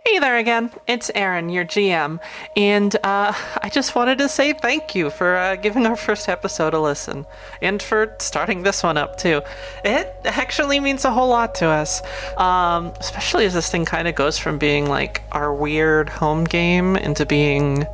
Hey there again, it's Aaron, your GM, and I just wanted to say thank you for giving our first episode a listen, and for starting this one up too. It actually means a whole lot to us, especially as this thing kind of goes from being like our weird home game into being,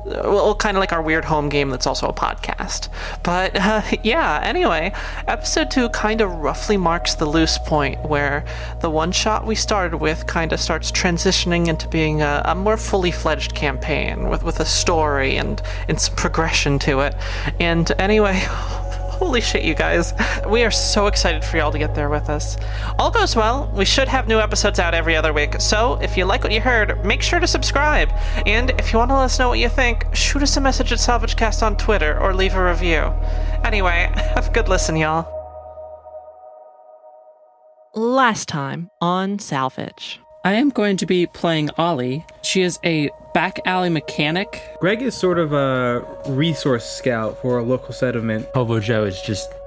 well, kind of like our weird home game that's also a podcast. But yeah, anyway, episode 2 kind of roughly marks the loose point where the one shot we started with kind of starts transitioning into being a more fully fledged campaign with a story and some progression to it. And anyway, holy shit, you guys. We are so excited for y'all to get there with us. All goes well, we should have new episodes out every other week, so if you like what you heard, make sure to subscribe. And if you want to let us know what you think, shoot us a message at SalvageCast on Twitter or leave a review. Anyway, have a good listen, y'all. Last time on Salvage. I am going to be playing Ollie. She is a back alley mechanic. Greg is sort of a resource scout for a local settlement. Hobo Joe is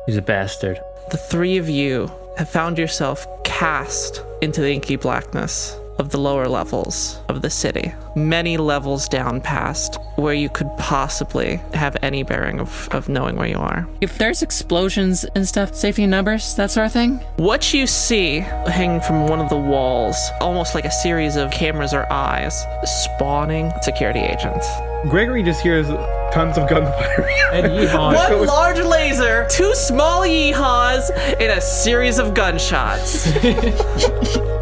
he's a bastard. The three of you have found yourself cast into the inky blackness of the lower levels of the city. Many levels down past where you could possibly have any bearing of knowing where you are. If there's explosions and stuff, safety numbers, that sort of thing. What you see hanging from one of the walls, almost like a series of cameras or eyes, spawning security agents. Gregory just hears tons of gunfire. And yeehaw. One large laser, 2 small yeehaws, and a series of gunshots.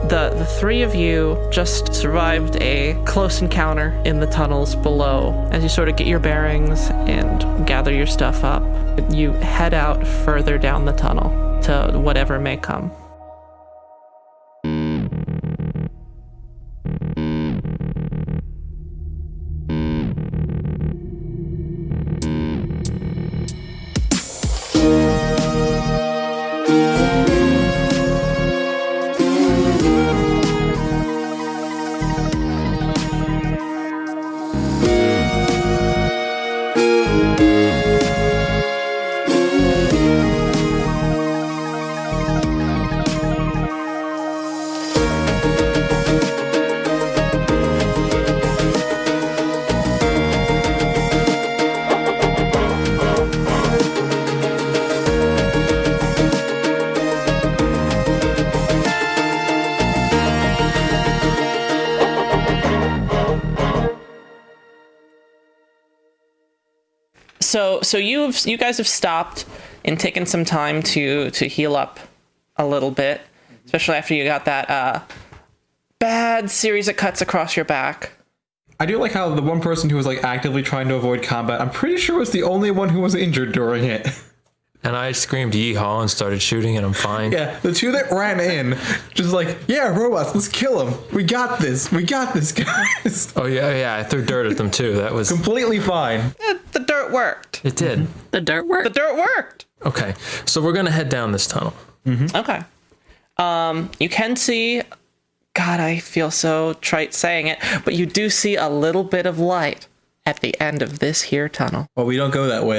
The three of you just survived a close encounter in the tunnels below. As you sort of get your bearings and gather your stuff up, you head out further down the tunnel to whatever may come. So you guys have stopped and taken some time to heal up a little bit, especially after you got that bad series of cuts across your back. I do like how the one person who was like actively trying to avoid combat, I'm pretty sure was the only one who was injured during it. And I screamed yeehaw and started shooting, and I'm fine. Yeah, the two that ran in, just like, yeah, robots, let's kill them. We got this, guys. Oh yeah, I threw dirt at them too. That was Completely fine. The dirt worked. it. Did The dirt work. The dirt worked. okay. So we're gonna head down this tunnel. Okay. You can see, God, I feel so trite saying it, but you do see a little bit of light at the end of this here tunnel. Well, we don't go that way.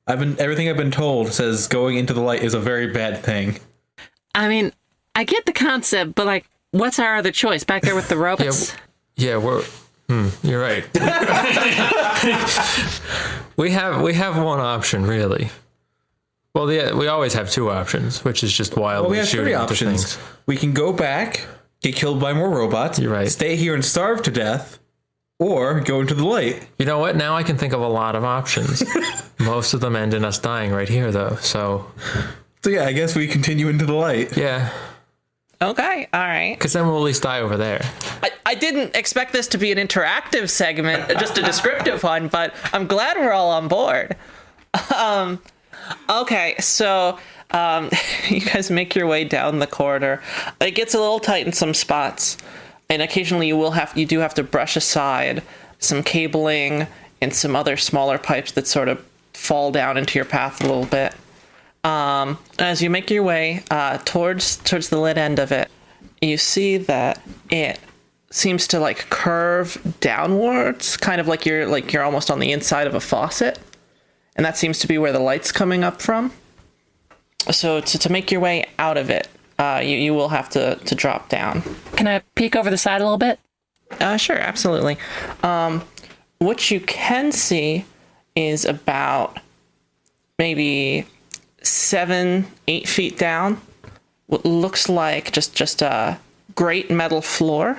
Everything I've been told says going into the light is a very bad thing. I mean, I get the concept, but like, what's our other choice? Back there with the robots? Yeah, you're right. we have one option really. Well, yeah, we always have 2 options, which is just wildly We have 3 shooting into options. things. We can go back, get killed by more robots. You're right. Stay here and starve to death, or go into the light. You know what? Now I can think of a lot of options. Most of them end in us dying right here, though. So yeah, I guess we continue into the light. yeah, Okay, all right. because then we'll at least die over there. I didn't expect this to be an interactive segment, just a descriptive one, but I'm glad we're all on board. Okay, so you guys make your way down the corridor. It gets a little tight in some spots, and occasionally you do have to brush aside some cabling and some other smaller pipes that sort of fall down into your path a little bit. As you make your way towards the lit end of it, you see that it seems to like curve downwards, kind of like you're almost on the inside of a faucet, and that seems to be where the light's coming up from. So to make your way out of it, you will have to drop down. Can I peek over the side a little bit? Sure, absolutely. What you can see is about maybe 7-8 feet down. What looks like just a great metal floor,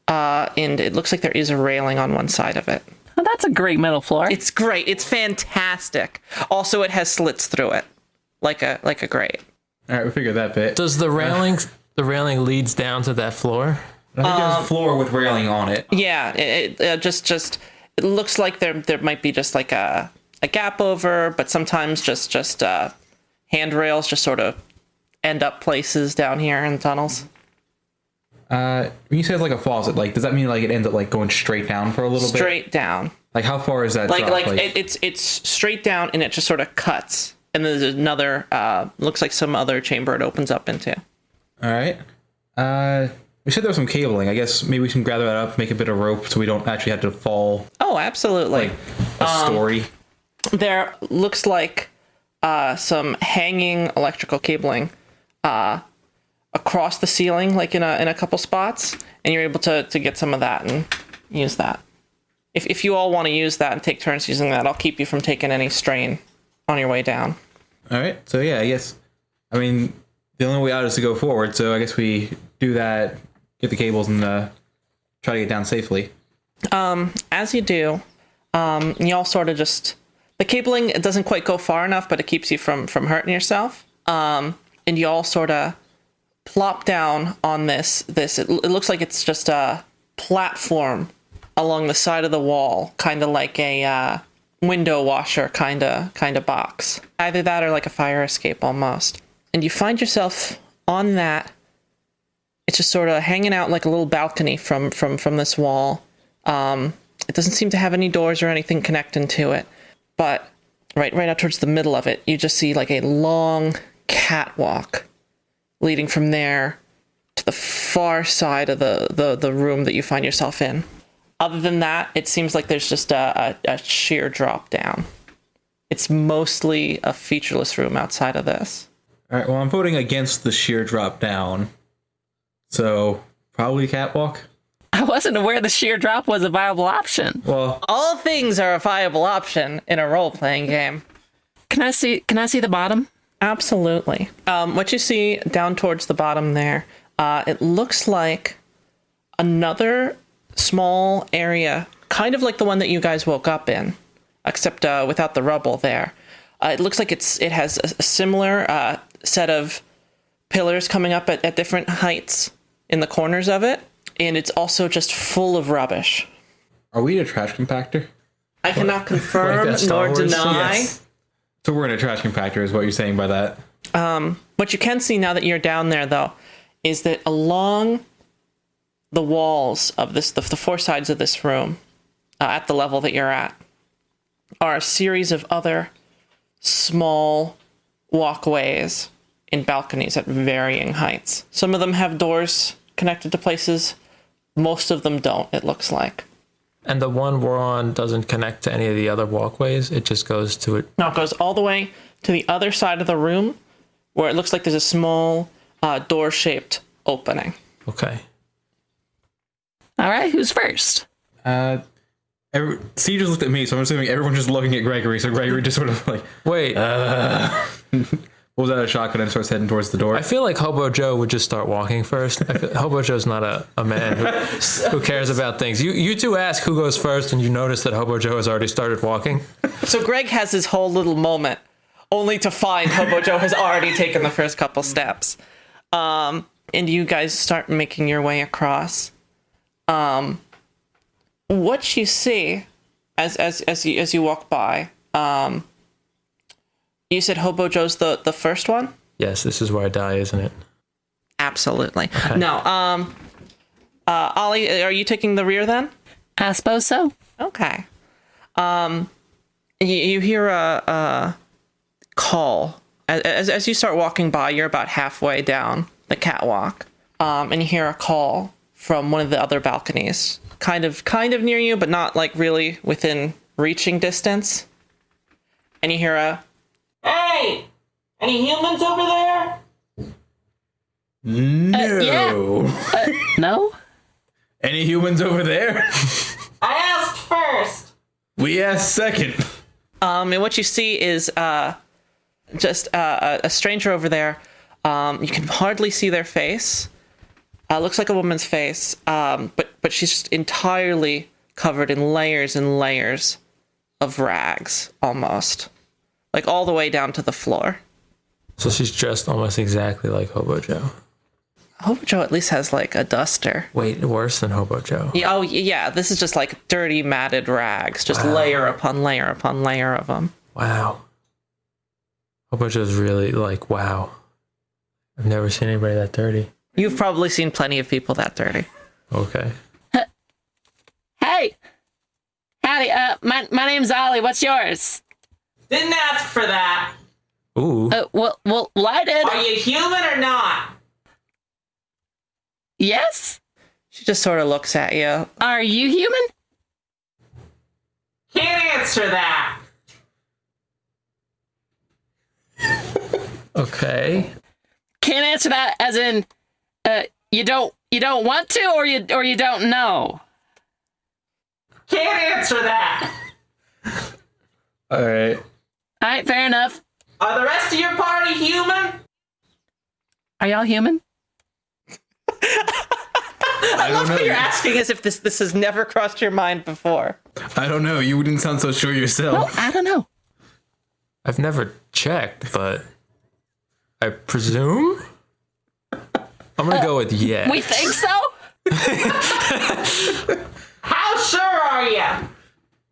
and it looks like there is a railing on one side of it. Oh, that's a great metal floor. It's great. It's fantastic. Also, it has slits through it, like a grate. All right, we figured that bit. Does the railing leads down to that floor? I think there's a floor with railing on it. Yeah, it just it looks like there might be just like a gap over, but sometimes just handrails just sort of end up places down here in tunnels. When you say it's like a faucet, like does that mean like it ends up like going straight down for a little bit? Straight down. Like how far is that? Like drop? it's straight down and it just sort of cuts. And there's another looks like some other chamber it opens up into. All right. We said there was some cabling. I guess maybe we can gather that up, make a bit of rope, so we don't actually have to fall. Oh, absolutely. Like a story. There looks like some hanging electrical cabling across the ceiling, like in a couple spots, and you're able to get some of that and use that. If you all want to use that and take turns using that, I'll keep you from taking any strain on your way down. All right. So yeah, I mean, the only way out is to go forward. So I guess we do that, get the cables, and try to get down safely. As you do, you all sort of just the cabling. It doesn't quite go far enough, but it keeps you from hurting yourself. And you all sort of plop down on this. It looks like it's just a platform along the side of the wall, kind of like a window washer kind of box. Either that or like a fire escape almost. And you find yourself on that. It's just sort of hanging out like a little balcony from this wall. It doesn't seem to have any doors or anything connecting to it. But right out towards the middle of it, you just see like a long catwalk leading from there to the far side of the room that you find yourself in. Other than that, it seems like there's just a sheer drop down. It's mostly a featureless room outside of this. All right. Well, I'm voting against the sheer drop down. So probably catwalk. I wasn't aware the sheer drop was a viable option. Well, All things are a viable option in a role-playing game. Can I see the bottom? Absolutely. What you see down towards the bottom there, it looks like another small area, kind of like the one that you guys woke up in, except without the rubble there. It looks like it has a similar set of pillars coming up at different heights in the corners of it, and it's also just full of rubbish. are we a trash compactor? I cannot confirm that Star nor Wars? deny. Yes. So we're in a trash compactor, is what you're saying by that. What you can see now that you're down there, though, is that along the walls of the four sides of this room, at the level that you're at, are a series of other small walkways and balconies at varying heights. Some of them have doors connected to places. Most of them don't, it looks like. And the one we're on doesn't connect to any of the other walkways. It just goes to it. Now it goes all the way to the other side of the room, where it looks like there's a small door-shaped opening. Okay. All right, who's first? C just looked at me, so I'm assuming everyone's just looking at Gregory. So Gregory just sort of like, Wait, pulls out a shotgun and starts heading towards the door. I feel like Hobo Joe would just start walking first. Hobo Joe's not a man who cares about things. You two ask who goes first, and you notice that Hobo Joe has already started walking. So Greg has his whole little moment, only to find Hobo Joe has already taken the first couple steps. And you guys start making your way across. What you see as you walk by, you said Hobo Joe's the first one? Yes, this is where I die, isn't it? Absolutely. Okay. No. Ollie, are you taking the rear then? I suppose so. Okay. You hear a call as you start walking by. You're about halfway down the catwalk, and you hear a call from one of the other balconies, kind of near you, but not like really within reaching distance. And you hear a, "Hey, any humans over there?" No. No? Any humans over there? I asked first. We asked second. And what you see is just a stranger over there. You can hardly see their face. Looks like a woman's face, but she's just entirely covered in layers and layers of rags, almost. Like all the way down to the floor. So she's dressed almost exactly like Hobo Joe. Hobo Joe at least has like a duster. Wait, worse than Hobo Joe. Oh, yeah, this is just like dirty, matted rags, just layer upon layer upon layer of them. Wow. Hobo Joe's really like, wow. I've never seen anybody that dirty. You've probably seen plenty of people that dirty. Okay. Hey! Howdy, my name's Ollie. What's yours? Didn't ask for that. Ooh. Well, I did. Are you human or not? Yes? She just sort of looks at you. Are you human? Can't answer that. Okay. Can't answer that as in, you don't want to, or you don't know. Can't answer that. All right. All right, fair enough. Are the rest of your party human? Are y'all human? I don't know. You're asking as if this has never crossed your mind before. I don't know. You didn't sound so sure Well, yourself. I don't know. I've never checked, but I presume? I'm gonna go with yeah. We think so? How sure are you?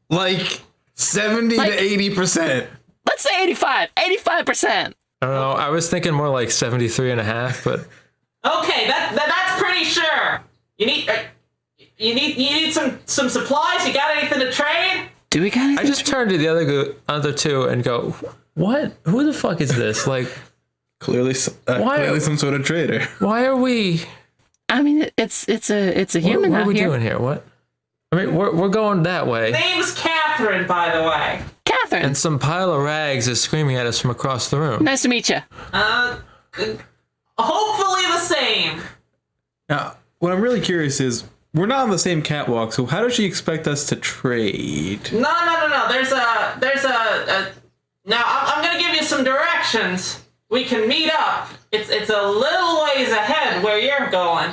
Like 70 Like- to 80%. Let's say 85. 85%. I don't know. I was thinking more like 73 and a half, but Okay, that's pretty sure. You need some supplies. You got anything to trade? Do we got anything? I just turned to the other two and go, what? Who the fuck is this? Like, Clearly some sort of trader. why are we? I mean, it's a human What are out we here. doing here? What? I mean, we're going that way, Name's Catherine, by the way. Catherine, and some pile of rags is screaming at us from across the room. nice to meet you. Hopefully the same. Now, what I'm really curious is, we're not on the same catwalk, so how does she expect us to trade? No. There's a. Now I'm gonna give you some directions. We can meet up. It's a little ways ahead where you're going.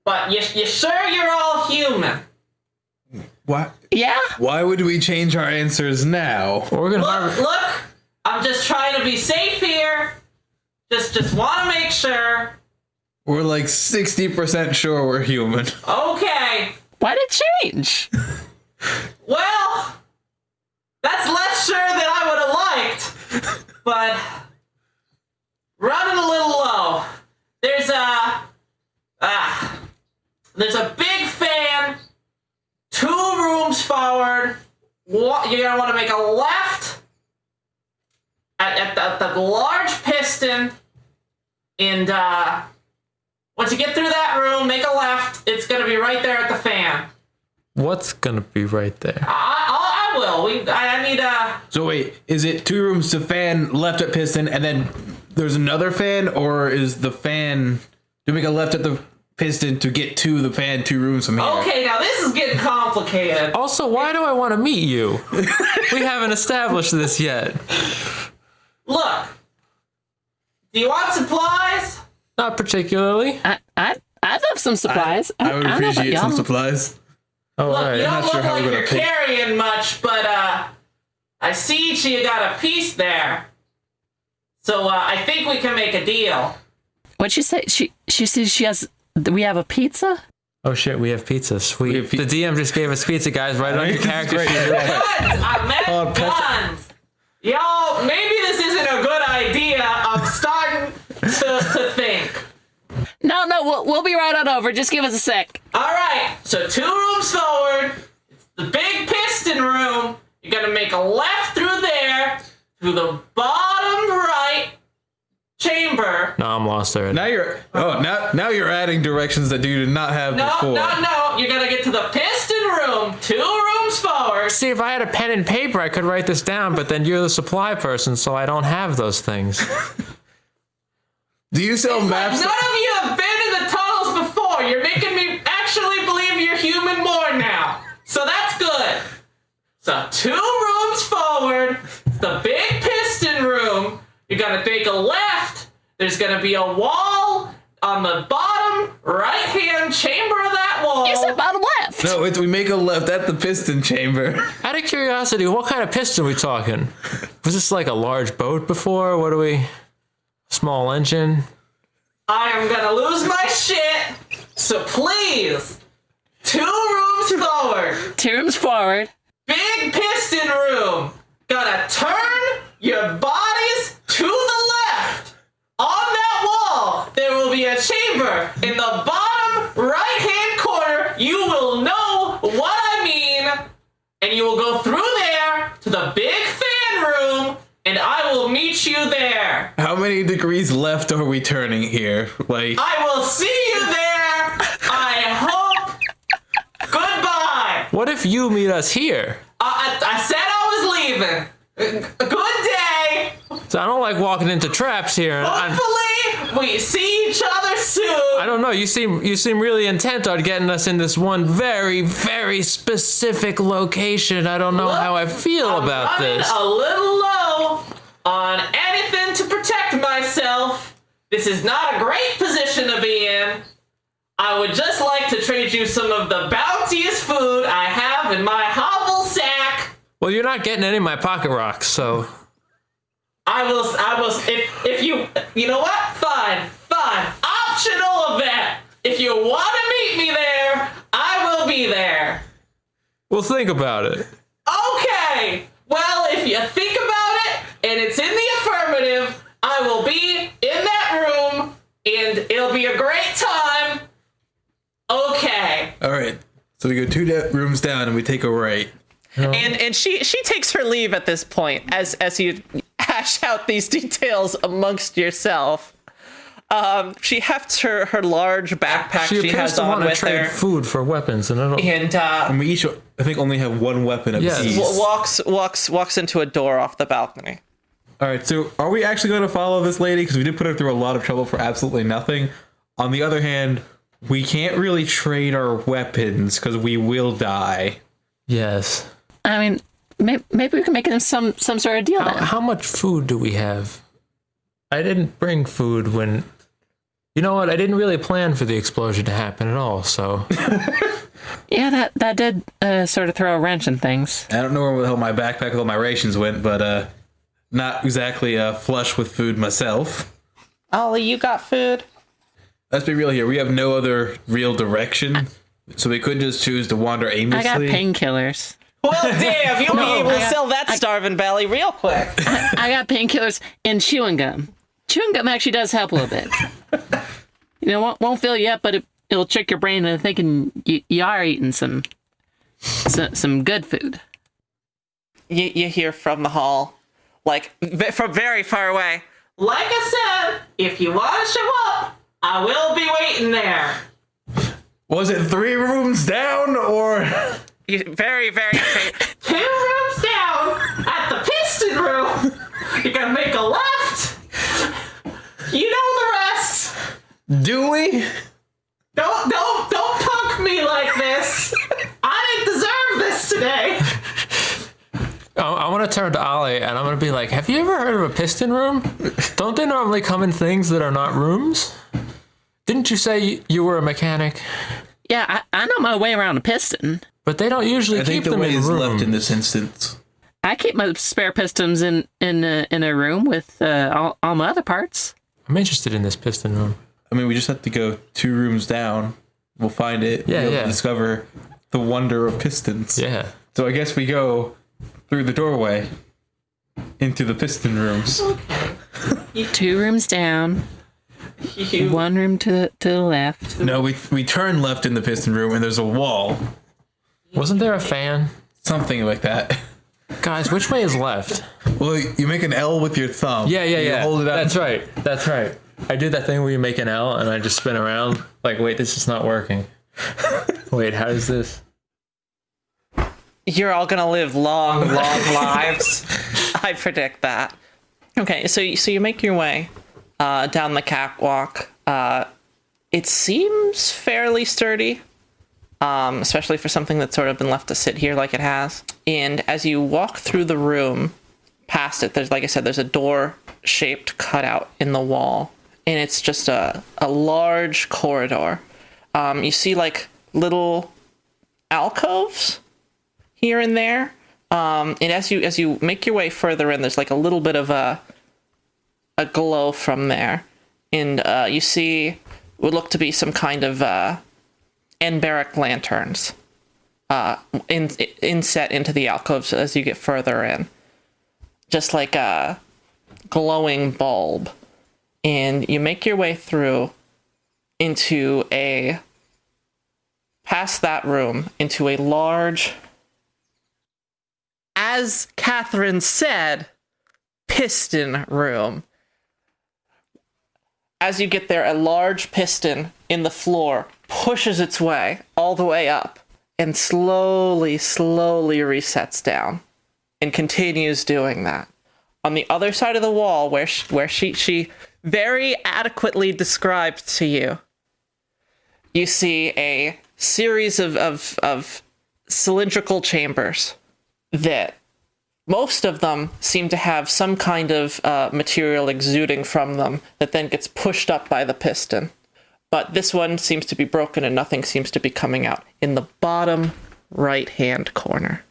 But you sure you're all human? Why? Yeah? Why would we change our answers now? We're gonna Look. I'm just trying to be safe here. Just want to make sure. We're like 60% sure we're human. Okay. Why'd it change? Well, that's less sure than I would have liked, but running a little low. There's a big fan, 2 rooms forward. You're gonna want to make a left at the large piston, and once you get through that room, make a left. It's gonna be right there at the fan. What's gonna be right there? I will. I need So wait, is it 2 rooms to fan, left at piston, and then there's another fan, or is the fan to make a left at the piston to get to the fan 2 rooms from here? Okay, now this is getting complicated. Also, why do I want to meet you? We haven't established this yet. Look, do you want supplies? Not particularly. I'd love some supplies. I would don't know about appreciate some y'all. supplies. Oh, Look, all you right. don't not sure look how we're like gonna you're pick. carrying much, but I see each of you got a piece there. So I think we can make a deal. What'd she say? She says she has. We have a pizza. Oh shit, we have pizza. Sweet. have The DM just gave us pizza, guys. Right on your character Great. sheet. Guns! I meant guns! Y'all, maybe this isn't a good idea. I'm starting to think. No, we'll be right on over. Just give us a sec. Alright, so 2 rooms forward. It's the big piston room. You're gonna make a left through there, through the bottom right chamber. No, I'm lost already. Now you're adding directions that you did not have before. No. You're gonna get to the piston room, 2 rooms forward. See, if I had a pen and paper, I could write this down, but then you're the supply person, so I don't have those things. Do you sell Like, maps? none of you have been in the tunnels before. You're making me actually believe So 2 rooms forward, it's the big piston room. You're gonna take a left. There's gonna be a wall on the bottom right-hand chamber of that wall. You said bottom left. No, we make a left at the piston chamber. Out of curiosity, what kind of piston are we talking? Was this like a large boat before? What are we? Small engine? I am gonna lose my shit. So please, 2 rooms forward. 2 rooms forward. Big piston room. Gotta turn your bodies to the left. On that wall, there will be a chamber. In the bottom right-hand corner, you will know what I mean. And you will go through there to the big fan room, and I will meet you there. How many degrees left are we turning here? Like, I will see you there. I hope. Goodbye. What if you meet us here? I said I was leaving. Good day. So I don't like walking into traps here. Hopefully, we see each other soon. I don't know. You seem really intent on getting us in this one very, very specific location. I don't know how I feel I'm about running this. a little low on anything to protect myself. This is not a great position to be in. I would just like to trade you some of the bountiest food I have in my hovel sack. Well, you're not getting any of my pocket rocks, so I will, if you know what? Fine. Optional event. If you want to meet me there, I will be there. we'll think about it. Okay. Well, if you think about it and it's in the affirmative, I will be in that room and it'll be a great time. Okay. all right. So we go 2 rooms down and we take a right. And she takes her leave at this point as you hash out these details amongst yourself. She hefts her large backpack She she appears has to on want to with trade her, food for weapons, and I don't. and And we each, I think, only have 1 weapon Yes. apiece. walks into a door off the balcony. All right, so are we actually going to follow this lady? Because we did put her through a lot of trouble for absolutely nothing. On the other hand, we can't really trade our weapons because we will die. Yes. I mean, maybe we can make them some sort of deal then. How much food do we have? I didn't bring food when. You know what? I didn't really plan for the explosion to happen at all, so. Yeah, that did sort of throw a wrench in things. I don't know where the hell my backpack with all my rations went, but not exactly flush with food myself. Ollie, you got food? Let's be real here. We have no other real direction, so we couldn't just choose to wander aimlessly. I got painkillers. Well, damn, you'll be able to I got- sell that starving belly real quick. I got painkillers and chewing gum. Chewing gum actually does help a little bit. You know, won't fill you up, but it'll trick your brain into thinking you are eating some good food. You hear from the hall, like from very far away. Like I said, if you want to show up, I will be waiting there. Was it 3 rooms down, or? Very, very faint. 2 rooms down at the piston room. You're gonna make a left. You know the rest. Do we? Don't punk me like this. I didn't deserve this today. I want to turn to Ollie and I'm going to be like, have you ever heard of a piston room? Don't they normally come in things that are not rooms? Didn't you say you were a mechanic? Yeah, I know my way around a piston. But they don't usually I think keep the them way in is rooms. left in this instance. I keep my spare pistons in a room with all my other parts. I'm interested in this piston room. I mean, we just have to go 2 rooms down. We'll find it. Yeah, We'll yeah. discover the wonder of pistons. Yeah. So I guess we go through the doorway into the piston rooms. 2 rooms down, 1 room to the left. No, we turn left in the piston room, and there's a wall. Wasn't there a fan? Something like that. Guys, which way is left? Well, you make an L with your thumb. Yeah. You hold it out. That's right. I did that thing where you make an L and I just spin around. Like, wait, this is not working. Wait, how is this? You're all gonna live long lives. I predict that. Okay, so you make your way down the catwalk. It seems fairly sturdy. especially for something that's sort of been left to sit here like it has. And as you walk through the room, past it, there's, like I said, there's a door-shaped cutout in the wall, and it's just a large corridor. You see like little alcoves here and there, and as you make your way further in, there's like a little bit of a glow from there, and you see what look to be some kind of Enberic lanterns inset into the alcoves as you get further in, just like a glowing bulb. And you make your way through past that room into a large, as Catherine said, piston room. As you get there, a large piston in the floor pushes its way all the way up and slowly resets down and continues doing that. On the other side of the wall, where she very adequately described to you, you see a series of cylindrical chambers that most of them seem to have some kind of material exuding from them that then gets pushed up by the piston. But this one seems to be broken and nothing seems to be coming out. In the bottom right-hand corner.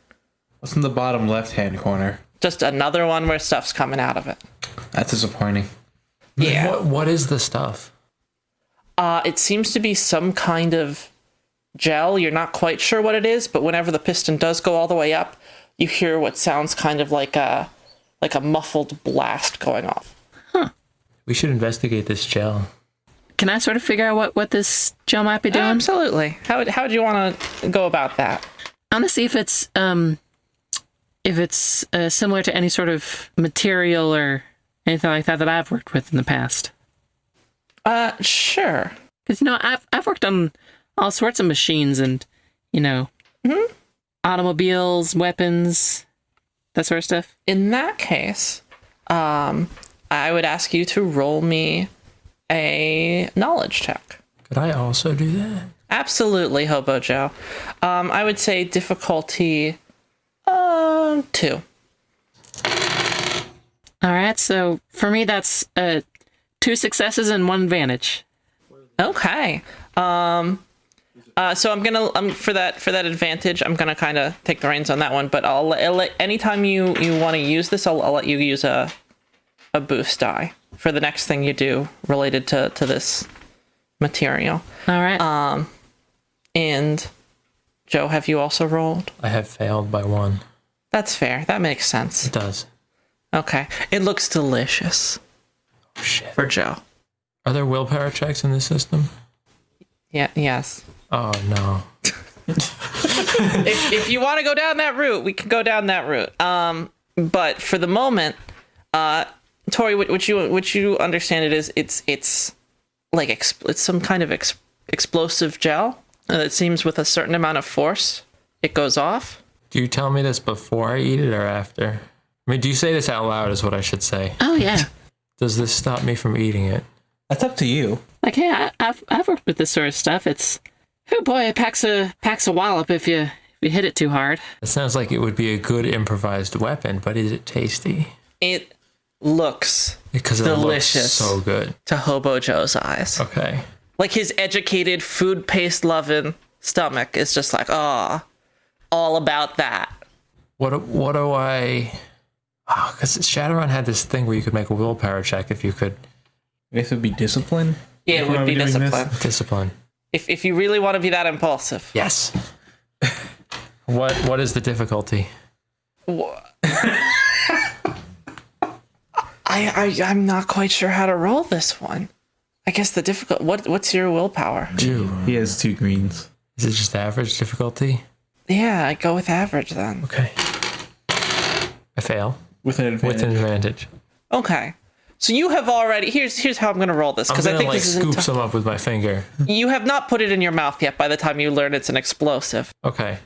What's in the bottom left-hand corner? Just another one where stuff's coming out of it. That's disappointing. Yeah. What is the stuff? It seems to be some kind of gel. You're not quite sure what it is, but whenever the piston does go all the way up, you hear what sounds kind of like a muffled blast going off. We should investigate this gel. Can I sort of figure out what this gel might be doing? Absolutely. How would you want to go about that? I want to see if it's similar to any sort of material or anything like that I've worked with in the past. Sure. Because, I've worked on all sorts of machines and, automobiles, weapons, that sort of stuff. In that case, I would ask you to roll me a knowledge check. Could I also do that? Absolutely, Hobo Joe. I would say difficulty 2. All right, so for me, that's 2 successes and 1 advantage. Okay. So I'm for that advantage, I'm gonna kind of take the reins on that one. But I'll let anytime you want to use this, I'll let you use a boost die for the next thing you do related to this material. All right. And Joe, have you also rolled? I have failed by 1. That's fair. That makes sense. It does. Okay. It looks delicious. Oh, shit. For Joe. Are there willpower checks in this system? Yeah. Yes. Oh, no. If you want to go down that route, we can go down that route. But for the moment, Tori, what you understand it is, it's like it's some kind of explosive gel. It seems with a certain amount of force, it goes off. Do you tell me this before I eat it or after? I mean, do you say this out loud is what I should say. Oh, yeah. Does this stop me from eating it? That's up to you. Like, hey, I've worked with this sort of stuff. It's, oh boy, it packs a wallop if you hit it too hard. It sounds like it would be a good improvised weapon, but is it tasty? It looks Because it delicious looks so good. to Hobo Joe's eyes. Okay. Like his educated, food paste loving stomach is just like, all about that. What do I... Oh, because Shadowrun had this thing where you could make a willpower check if you could... I guess it would be discipline. Yeah, it would be discipline. Discipline. If you really want to be that impulsive. Yes. What is the difficulty? I'm not quite sure how to roll this one. I guess the difficult. What's your willpower? 2. He has 2 greens. Is it just average difficulty? Yeah, I go with average then. Okay. I fail. With an advantage. With an advantage. Okay. So you have already. Here's how I'm going to roll this, because I think this is scoop some up with my finger. You have not put it in your mouth yet. By the time you learn it's an explosive. Okay.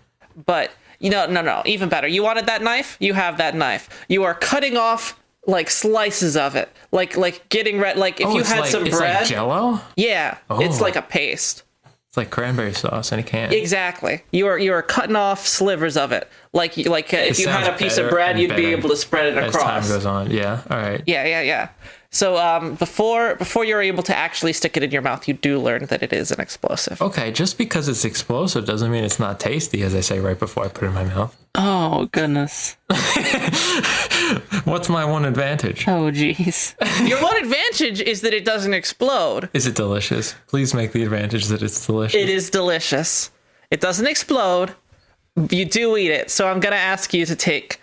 But no. Even better. You wanted that knife? You have that knife. You are cutting off like slices of it, like getting red. Like if you had some bread. It's like Jell-O? Yeah, it's like a paste. It's like cranberry sauce in a can. Exactly. You are cutting off slivers of it. Like if you had a piece of bread, you'd be able to spread it as across. time goes on. Yeah. All right. Yeah. So before you're able to actually stick it in your mouth, you do learn that it is an explosive. Okay, just because it's explosive doesn't mean it's not tasty, as I say right before I put it in my mouth. Oh, goodness. What's my one advantage? Oh, jeez. Your one advantage is that it doesn't explode. Is it delicious? Please make the advantage that it's delicious. It is delicious. It doesn't explode. You do eat it. So I'm going to ask you to take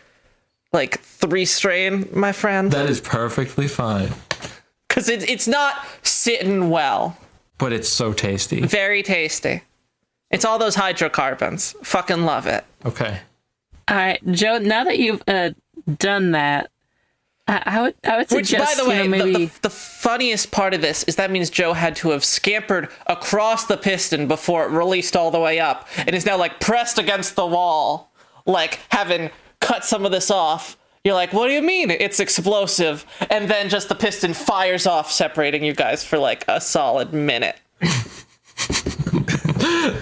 like 3 strain, my friend. That is perfectly fine. Because it's not sitting well. But it's so tasty. Very tasty. It's all those hydrocarbons. Fucking love it. Okay. All right, Joe, now that you've done that, I would Which, suggest, by the way, maybe... the funniest part of this is that means Joe had to have scampered across the piston before it released all the way up and is now like pressed against the wall, like having cut some of this off. You're like, what do you mean it's explosive? And then just the piston fires off, separating you guys for like a solid minute.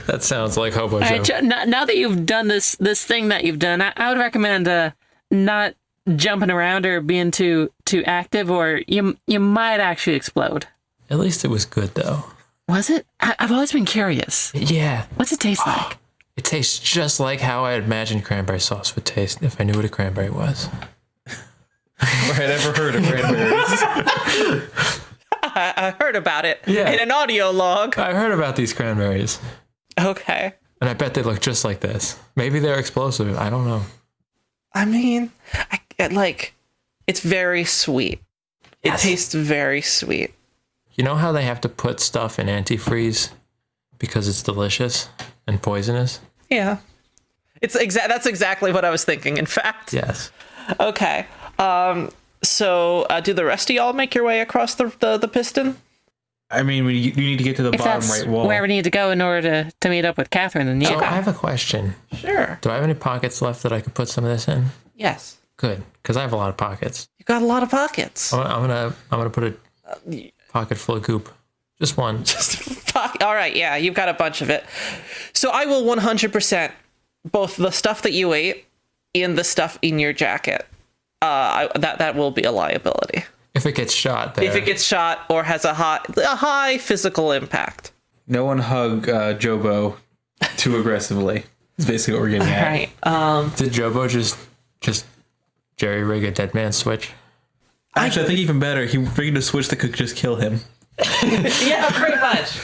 That sounds like Hobo All Joe. right, Joe, now that you've done this thing that you've done, I would recommend not jumping around or being too active, or you might actually explode. At least it was good, though. Was it? I've always been curious. Yeah. What's it taste like? It tastes just like how I imagined cranberry sauce would taste if I knew what a cranberry was. Or had ever heard of cranberries. I heard about it Yeah. in an audio log. I heard about these cranberries, Okay. and I bet they look just like this. Maybe they're explosive. I don't know. I mean, it's very sweet. Yes. It tastes very sweet. You know how they have to put stuff in antifreeze because it's delicious and poisonous? Yeah. That's exactly what I was thinking, in fact. Yes. Okay. So do the rest of y'all make your way across the piston? I mean, you need to get to the If bottom that's right wall. where we need to go in order to meet up with Catherine, then yeah. So I have a question. Sure. Do I have any pockets left that I could put some of this in? Yes. Good, because I have a lot of pockets. You got a lot of pockets. I'm gonna put a pocket full of goop. Just one. All right, yeah, you've got a bunch of it. So I will 100% both the stuff that you ate and the stuff in your jacket. That will be a liability. If it gets shot there. If it gets shot or has a high physical impact. No one hug Jobo too aggressively. That's basically what we're getting at. Right. Did Jobo just jerry rig a dead man switch? Actually, I think even better, he rigged a switch that could just kill him. Yeah, pretty much.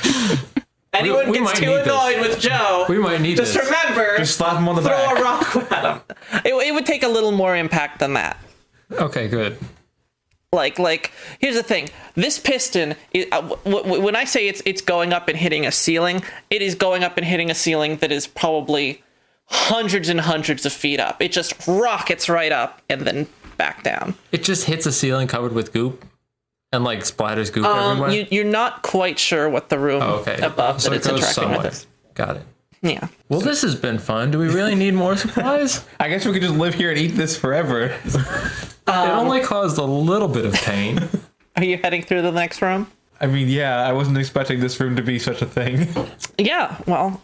Anyone We gets might too need annoyed this. with Joe, We might need just this. remember, Just slap him on the throw back. a rock at him. It would take a little more impact than that. Okay, good. Like here's the thing, this piston when I say it's going up and hitting a ceiling, it is going up and hitting a ceiling that is probably hundreds and hundreds of feet up. It just rockets right up and then back down. It just hits a ceiling covered with goop and like splatters goop everywhere. You're not quite sure what the room above So that it it's goes interacting somewhere. with is. Got it. Yeah. Well, this has been fun. Do we really need more supplies? I guess we could just live here and eat this forever. It only caused a little bit of pain. Are you heading through the next room? I mean, yeah, I wasn't expecting this room to be such a thing. Yeah, well,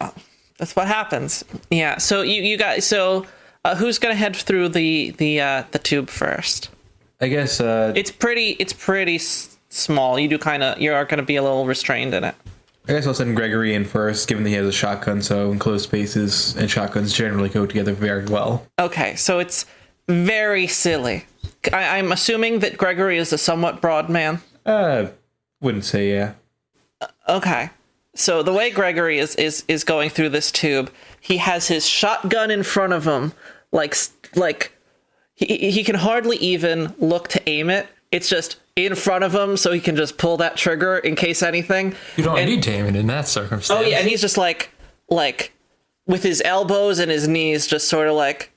that's what happens. Yeah, so you guys, who's gonna head through the tube first? I guess, It's pretty small. You are gonna be a little restrained in it. I'll send Gregory in first, given that he has a shotgun, so enclosed spaces and shotguns generally go together very well. Okay, so it's very silly. I'm assuming that Gregory is a somewhat broad man. Wouldn't say yeah. Okay. So the way Gregory is going through this tube, he has his shotgun in front of him, like he can hardly even look to aim it. It's just in front of him, so he can just pull that trigger in case anything. You don't need to aim it in that circumstance. Oh yeah, and he's just like with his elbows and his knees, just sort of like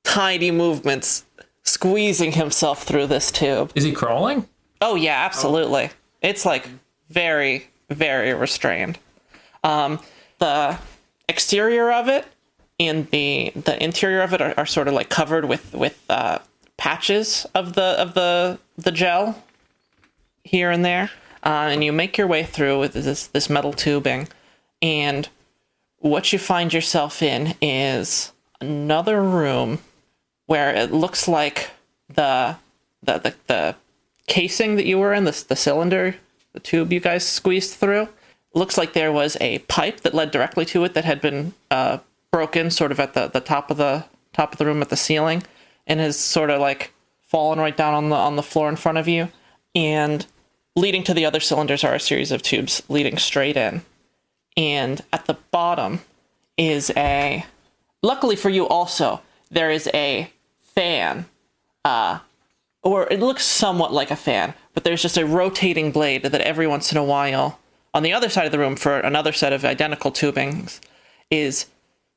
tiny movements, squeezing himself through this tube. Is he crawling? Oh yeah, absolutely. It's like very, very restrained. The exterior of it and the interior of it are sort of like covered with patches of the gel here and there. And you make your way through with this metal tubing, And what you find yourself in is another room where it looks like the casing that you were in, the cylinder, the tube you guys squeezed through, looks like there was a pipe that led directly to it that had been broken sort of at the top of the room at the ceiling, and has sort of like fallen right down on the floor in front of you. And leading to the other cylinders are a series of tubes leading straight in. And at the bottom is luckily for you also, there is a fan, or it looks somewhat like a fan, but there's just a rotating blade that every once in a while, on the other side of the room for another set of identical tubings, is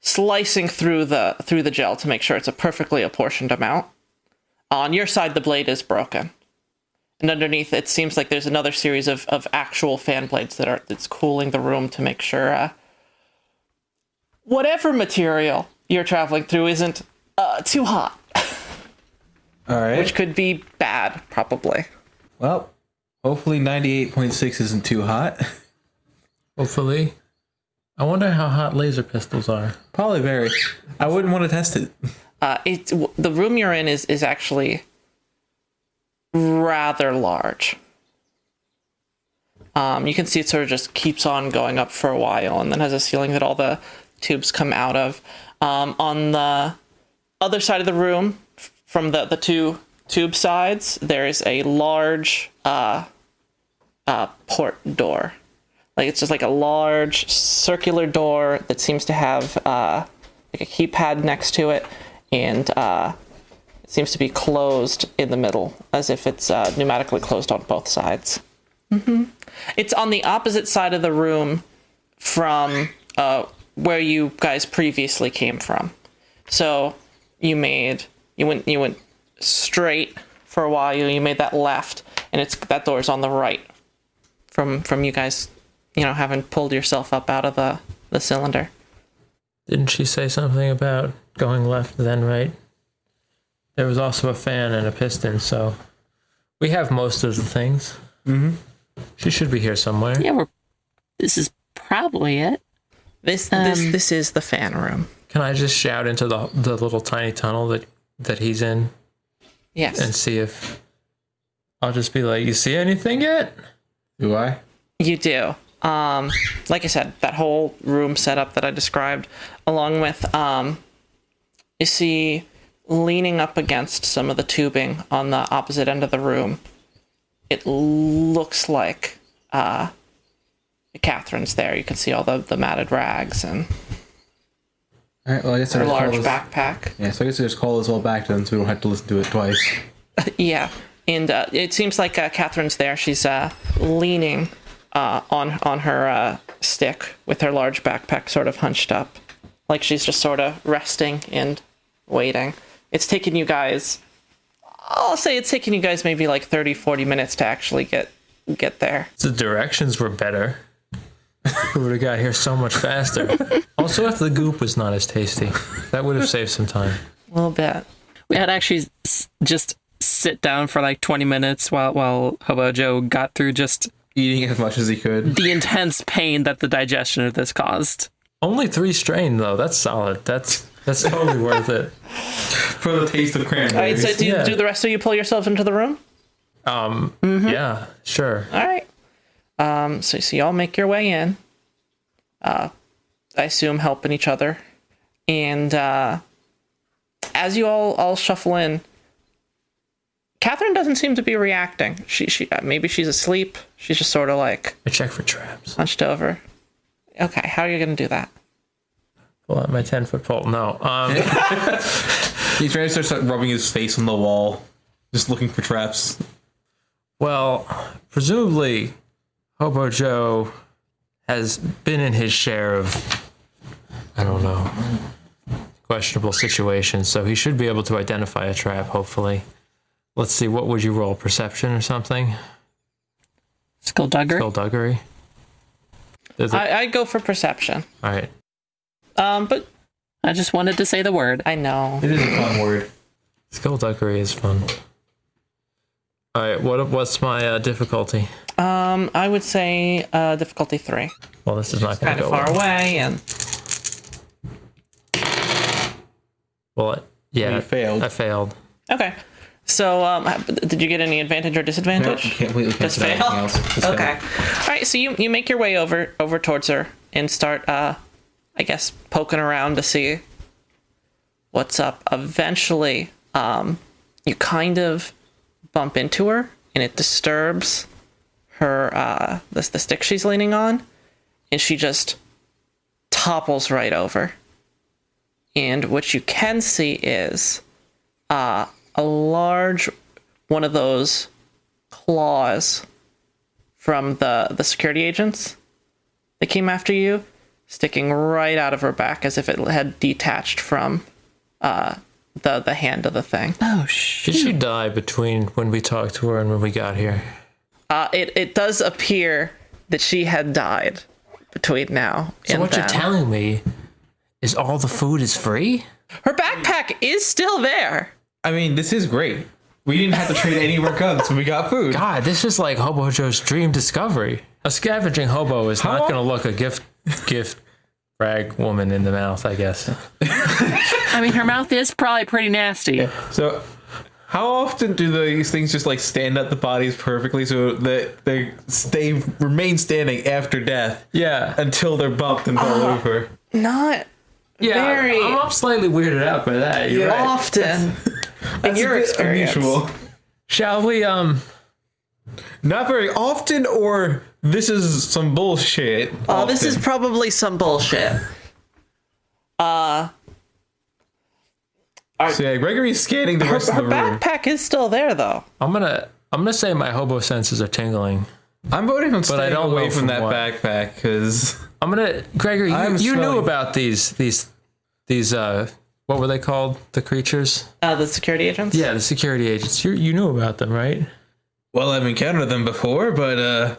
slicing through the gel to make sure it's a perfectly apportioned amount. On your side, the blade is broken. And underneath, it seems like there's another series of actual fan blades that's cooling the room to make sure whatever material you're traveling through isn't too hot. All right. Which could be bad, probably. Well, hopefully 98.6 isn't too hot. Hopefully. I wonder how hot laser pistols are. Probably very. I wouldn't want to test it. The room you're in is actually rather large. You can see it sort of just keeps on going up for a while and then has a ceiling that all the tubes come out of. On the other side of the room, from the two tube sides, there is a large port door. Like it's just like a large circular door that seems to have like a keypad next to it, and it seems to be closed in the middle, as if it's pneumatically closed on both sides. Mm-hmm. It's on the opposite side of the room from where you guys previously came from. So you went straight for a while. You made that left, and that door's on the right from you guys, having pulled yourself up out of the cylinder. Didn't she say something about going left then right? There was also a fan and a piston, so we have most of the things. Mm-hmm. She should be here somewhere. Yeah, this is probably it. This is the fan room. Can I just shout into the little tiny tunnel that he's in? Yes. And see if I'll just be like, you see anything yet? Do I? You do. Like I said, that whole room setup that I described, along with you see leaning up against some of the tubing on the opposite end of the room, it looks like Catherine's there. You can see all the matted rags and all right, well, I guess her large backpack. Yeah, so I guess I just call this all back to them so we don't have to listen to it twice. Yeah, and it seems like Catherine's there. She's leaning on her stick with her large backpack sort of hunched up, like she's just sort of resting and waiting. It's taken you guys, I'll say it's taken you guys maybe like 30, 40 minutes to actually get there. The directions were better. We would have got here so much faster. Also, if the goop was not as tasty, that would have saved some time. A little bit. We had actually just sit down for like 20 minutes while Hobo Joe got through just Eating as much as he could. the intense pain that the digestion of this caused. Only 3 strain, though. That's solid. That's totally worth it. For the taste of All right, cranberries. so do the rest of you pull yourselves into the room? Yeah, sure. All right. So y'all make your way in. I assume helping each other. And as you all shuffle in, Catherine doesn't seem to be reacting. She maybe she's asleep. She's just sort of like I check for traps. hunched over. Okay, how are you going to do that? Pull out my 10-foot pole. No. He's trying to start rubbing his face on the wall, just looking for traps. Well, presumably, Hobo Joe has been in his share of, I don't know, questionable situations, so he should be able to identify a trap, hopefully. Let's see, what would you roll? Perception or something? Skullduggery? Skullduggery? I go for perception. All right. But I just wanted to say the word. I know. It is a fun word. Skullduggery is fun. All right, what's my difficulty? I would say difficulty 3. Well, this is not going Kind to of go far well. away, and Well, yeah, You failed. I failed. okay. So, did you get any advantage or No, disadvantage? can't wait. Just fail. Okay. All right. So you make your way over towards her and start, I guess, poking around to see what's up. Eventually, you kind of bump into her, and it disturbs her the stick she's leaning on, and she just topples right over. And what you can see is a large one of those claws from the security agents that came after you, sticking right out of her back as if it had detached from the hand of the thing. Oh, Did she die between when we talked to her and when we got here? It does appear that she had died between now So and what then. you're telling me is all the food is free? Her backpack is still there. I mean, this is great. We didn't have to trade any more guns when we got food. God, this is like Hobo Joe's dream discovery. A scavenging hobo is not going to look a gift rag woman in the mouth, I guess. I mean, her mouth is probably pretty nasty. So, how often do these things just like stand up the bodies perfectly so that they remain standing after death? Yeah. Until they're bumped and fell over. Not Yeah, very I'm slightly weirded out by that. You're right. often in your experience. Unusual. Shall we, Not very often, or this is some bullshit. Oh, this is often? probably some bullshit. So yeah, Gregory's scanning the rest Her of the room. backpack is still there, though. I'm gonna say my hobo senses are tingling. I'm voting on staying I don't away know from from that what. backpack because Gregory, I'm you knew smelling- about these what were they called? The creatures? The security agents? Yeah, the security agents. You knew about them, right? well, I've encountered them before, but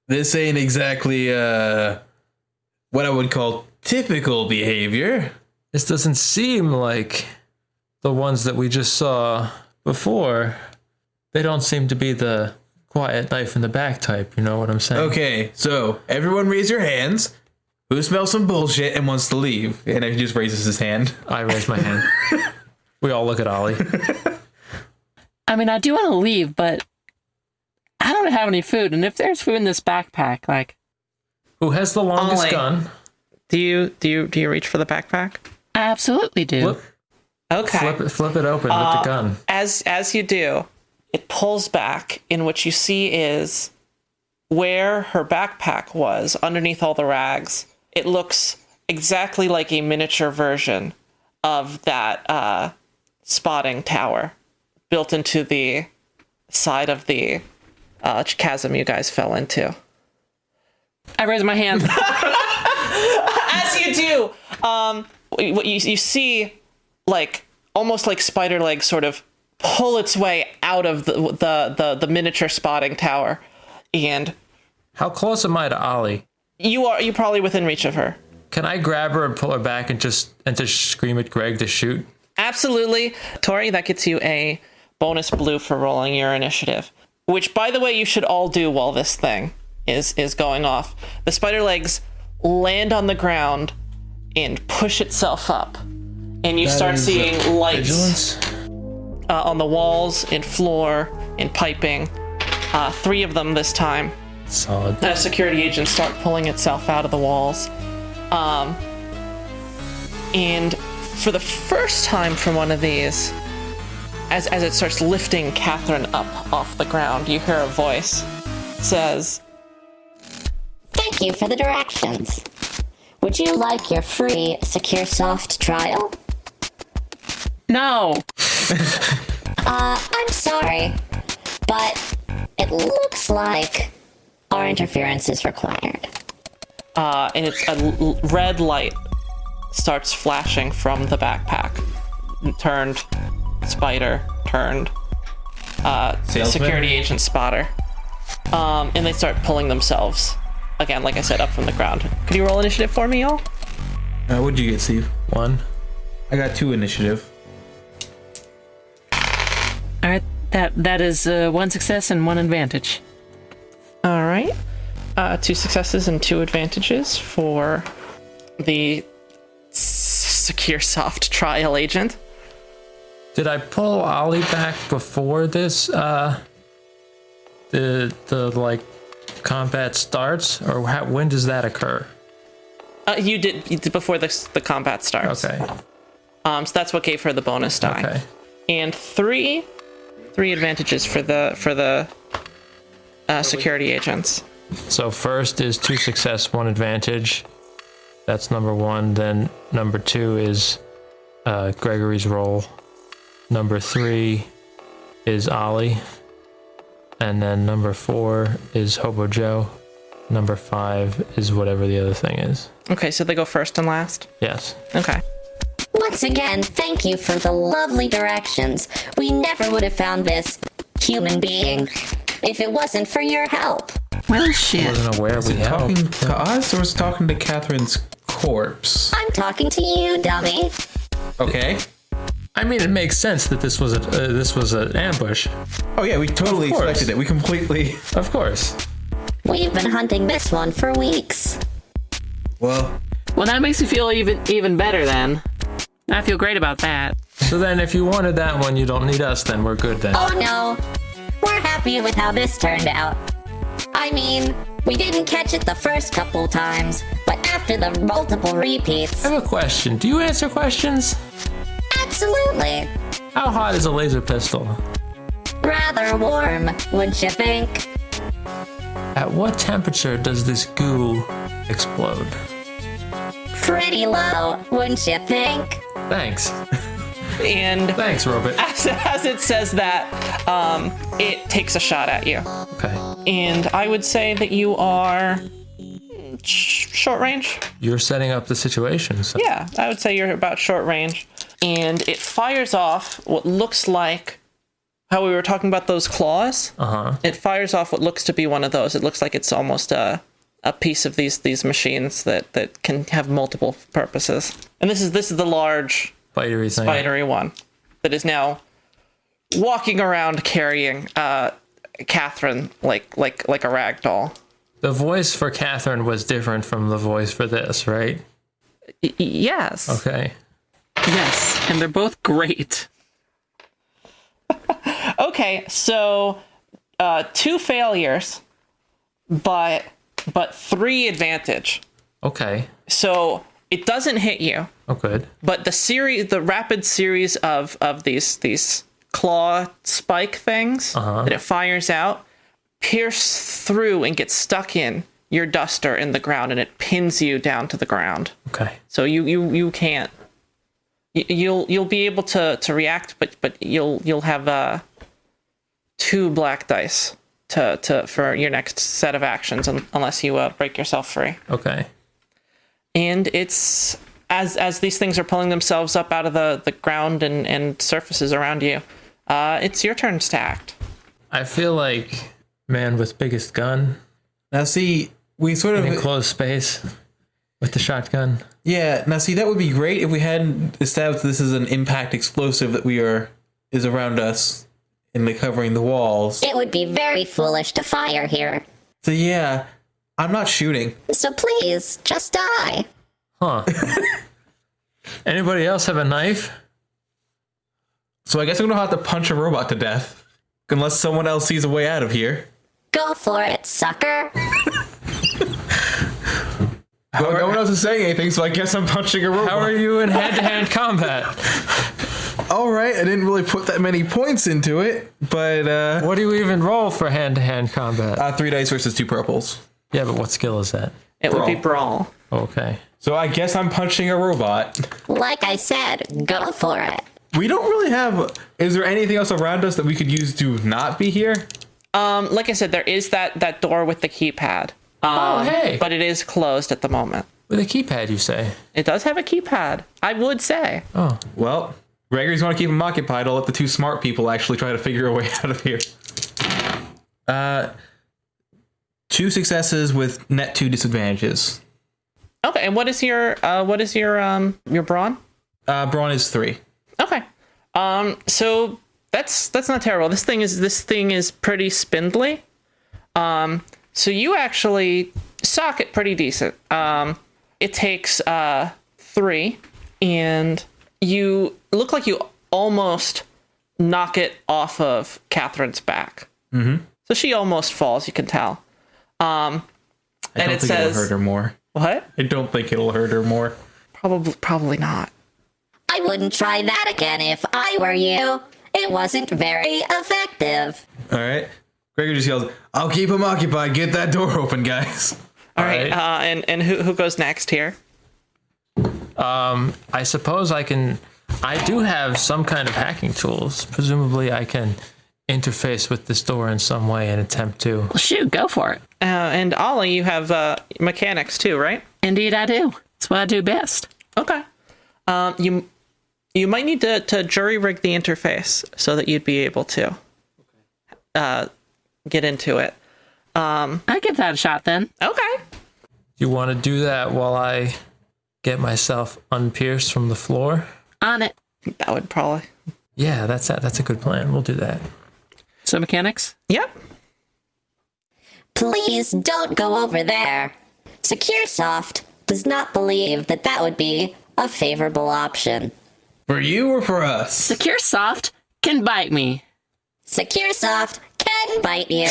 this ain't exactly what I would call typical behavior. This doesn't seem like the ones that we just saw before. They don't seem to be the quiet knife in the back type, you know what I'm saying? Okay, so everyone raise your hands. Who smells some bullshit and wants to leave? And he just raises his hand. I raise my hand. We all look at Ollie. I mean, I do want to leave, but I don't have any food. And if there's food in this backpack, like, Who has the longest Ollie. gun? Do you reach for the backpack? I absolutely do. Okay. Flip it open with the gun. As you do, it pulls back, and what you see is where her backpack was underneath all the rags. It looks exactly like a miniature version of that spotting tower built into the side of the chasm you guys fell into. I raise my hand. As you do, what you see, like almost like spider legs, sort of pull its way out of the miniature spotting tower, and How close am I to Ollie? you're probably within reach of her. Can I grab her and pull her back and just scream at Greg to shoot? Absolutely, Tori. That gets you a bonus blue for rolling your initiative, which, by the way, you should all do while this thing is going off. The spider legs land on the ground and push itself up, and you start seeing lights Vigilance? on the walls and floor and piping. 3 of them this time. Solid. As security agents start pulling itself out of the walls. And for the first time from one of these, as it starts lifting Catherine up off the ground, you hear a voice. It says, Thank you for the directions. Would you like your free Secure Soft trial? No. I'm sorry, but it looks like our interference is required. and it's a red light starts flashing from the backpack. Turned spider, turned security agent spotter. And they start pulling themselves, again, like I said, up from the ground. Could you roll initiative for me, y'all? What'd you get, Steve? 1. I got 2 initiative. All right, that is 1 success and 1 advantage. 2 successes and 2 advantages for the secure soft trial agent. Did I pull Ollie back before this the like combat starts, or when does that occur? You did before the combat starts. Okay. So that's what gave her the bonus die. Okay. And three advantages for the security agents. So first is 2 success, 1 advantage. That's number 1. Then number 2 is Gregory's roll. Number 3 is Ollie. And then number 4 is Hobo Joe. Number 5 is whatever the other thing is. Okay, so they go first and last? Yes. Okay. Once again, thank you for the lovely directions. We never would have found this human being if it wasn't for your help. Well, shit. Wasn't aware we had. Talking to us or is talking to Catherine's corpse? I'm talking to you, dummy. Okay. I mean, it makes sense that this was an ambush. Oh yeah, we totally Of course. expected it. We completely. Of course. We've been hunting this one for weeks. Well, Well, that makes me feel even better then. I feel great about that. So then, if you wanted that one, you don't need us. Then we're good. Then. Oh no, we're happy with how this turned out. I mean, we didn't catch it the first couple times, but after the multiple repeats, I have a question. Do you answer questions? absolutely. How hot is a laser pistol? Rather warm, wouldn't you think? At what temperature does this goo explode? Pretty low, wouldn't you think? Thanks. And Thanks, Robert. as it says that, it takes a shot at you. Okay. And I would say that you are short range. You're setting up the situation. So. Yeah, I would say you're about short range. And it fires off what looks like how we were talking about those claws. Uh-huh. It fires off what looks to be one of those. It looks like it's almost a piece of these machines that can have multiple purposes. And this is the large Spidery thing. spidery one that is now walking around carrying Catherine like a rag doll. The voice for Catherine was different from the voice for this, right? Yes. Okay. Yes, and they're both great. Okay, so 2 failures, but 3 advantage. Okay. So it doesn't hit you, Oh, good. but the rapid series of these claw spike things that it fires out pierce through and get stuck in your duster in the ground, and it pins you down to the ground. Okay. So you can't. You'll be able to react, but you'll have 2 black dice to for your next set of actions, unless you break yourself free. Okay. And it's as these things are pulling themselves up out of the ground and surfaces around you, it's your turn to act. I feel like man with biggest gun now see, we sort of in enclosed space with the shotgun. Yeah, now see, that would be great if we hadn't established this is an impact explosive that is around us and like covering the walls. It would be very foolish to fire here. So yeah, I'm not shooting. So please, just die. Huh. Anybody else have a knife? So I guess I'm gonna have to punch a robot to death. Unless someone else sees a way out of here. Go for it, sucker. Well, no one else is saying anything, so I guess I'm punching a robot. How are you in hand-to-hand combat? Alright, I didn't really put that many points into it, but What do you even roll for hand-to-hand combat? 3 dice versus 2 purples. Yeah, but what skill is that? It would be brawl. Okay. So I guess I'm punching a robot. Like I said, go for it. We don't really have... Is there anything else around us that we could use to not be here? Like I said, there is that door with the keypad. Oh, hey. But it is closed at the moment. With a keypad, you say? It does have a keypad, I would say. Oh. Well, Gregory's going to keep him occupied. I'll let the 2 smart people actually try to figure a way out of here. 2 successes with net 2 disadvantages. Okay, and what is your brawn? Brawn is 3. Okay. So that's not terrible. This thing is pretty spindly. So you actually sock it pretty decent. It takes 3, and you look like you almost knock it off of Catherine's back. Mm-hmm. So she almost falls, you can tell. I don't think it'll hurt her more. What? I don't think it'll hurt her more. Probably not. I wouldn't try that again if I were you. It wasn't very effective. All right. Gregor just yells, "I'll keep him occupied. Get that door open, guys." All right. And who goes next here? I suppose I can. I do have some kind of hacking tools. Presumably, I can interface with this door in some way and attempt to. Well, shoot, go for it. And Ollie, you have mechanics too, right? Indeed, I do. That's what I do best. Okay. You might need to jury rig the interface so that you'd be able to get into it. I give that a shot then. Okay. You want to do that while I get myself unpierced from the floor? On it. That would probably. Yeah, that's a good plan. We'll do that. So mechanics? Yep. Please don't go over there. SecureSoft does not believe that would be a favorable option. For you or for us? SecureSoft can bite me. SecureSoft can bite you.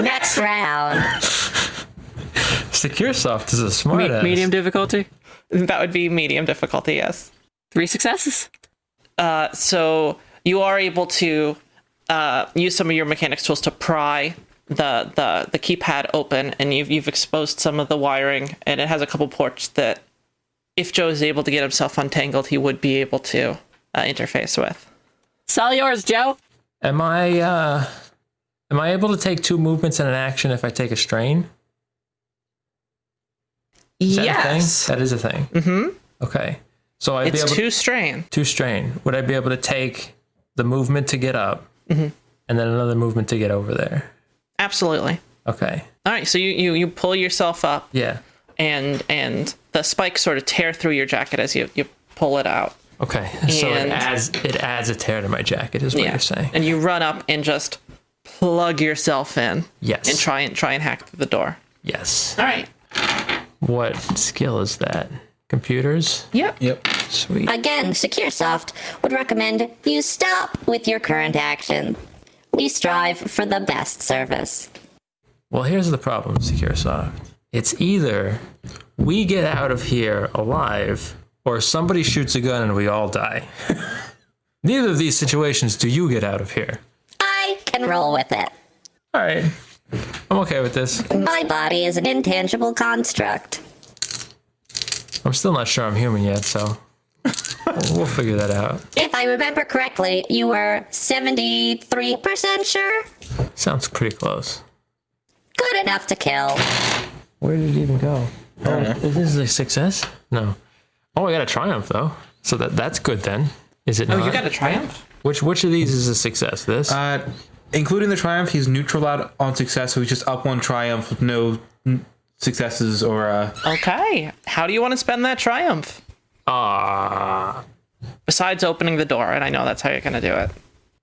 Next round. SecureSoft is a smart ass. Medium difficulty? That would be medium difficulty, yes. 3 successes. So you are able to use some of your mechanics tools to pry the keypad open, and you've exposed some of the wiring, and it has a couple ports that if Joe is able to get himself untangled, he would be able to interface with. It's all yours, Joe. Am I able to take 2 movements and an action if I take a strain? Is that a thing? That is a thing. Mm-hmm. Okay. So I'd be able 2 strain. 2 strain. Would I be able to take the movement to get up, and then another movement to get over there? Absolutely. Okay. All right. So you pull yourself up. Yeah. And the spikes sort of tear through your jacket as you pull it out. Okay. So it adds a tear to my jacket, is what you're saying. And you run up and just plug yourself in. Yes. And try and hack through the door. Yes. All right. What skill is that? Computers? Yep. Sweet. Again, SecureSoft would recommend you stop with your current action. We strive for the best service. Well, here's the problem, SecureSoft. It's either we get out of here alive, or somebody shoots a gun and we all die. Neither of these situations do you get out of here. I can roll with it. All right. I'm okay with this. My body is an intangible construct. I'm still not sure I'm human yet, so we'll figure that out. If I remember correctly, you were 73% sure? Sounds pretty close. Good enough to kill. Where did it even go? Oh, this is a success? No. Oh, I got a triumph, though. So that's good, then. Is it not? Oh, you got a triumph? Which of these is a success? This? Including the triumph, he's neutral out on success, so he's just up 1 triumph with no successes or... Okay. How do you want to spend that triumph? Besides opening the door, and I know that's how you're going to do it.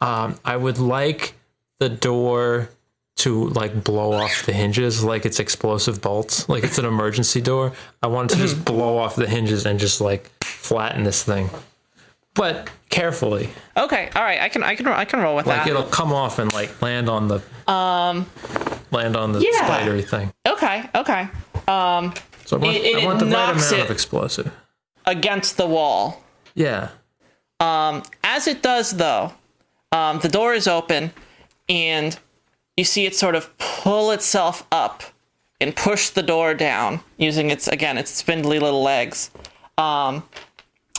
I would like the door to blow off the hinges like it's explosive bolts, like it's an emergency door. I want it to just blow off the hinges and just flatten this thing, but carefully. Okay, all right, I can roll with that. It'll come off and land on the spidery thing. Okay. So I want the right amount of explosive against the wall. Yeah. As it does, though, the door is open, and you see it sort of pull itself up and push the door down using its spindly little legs. And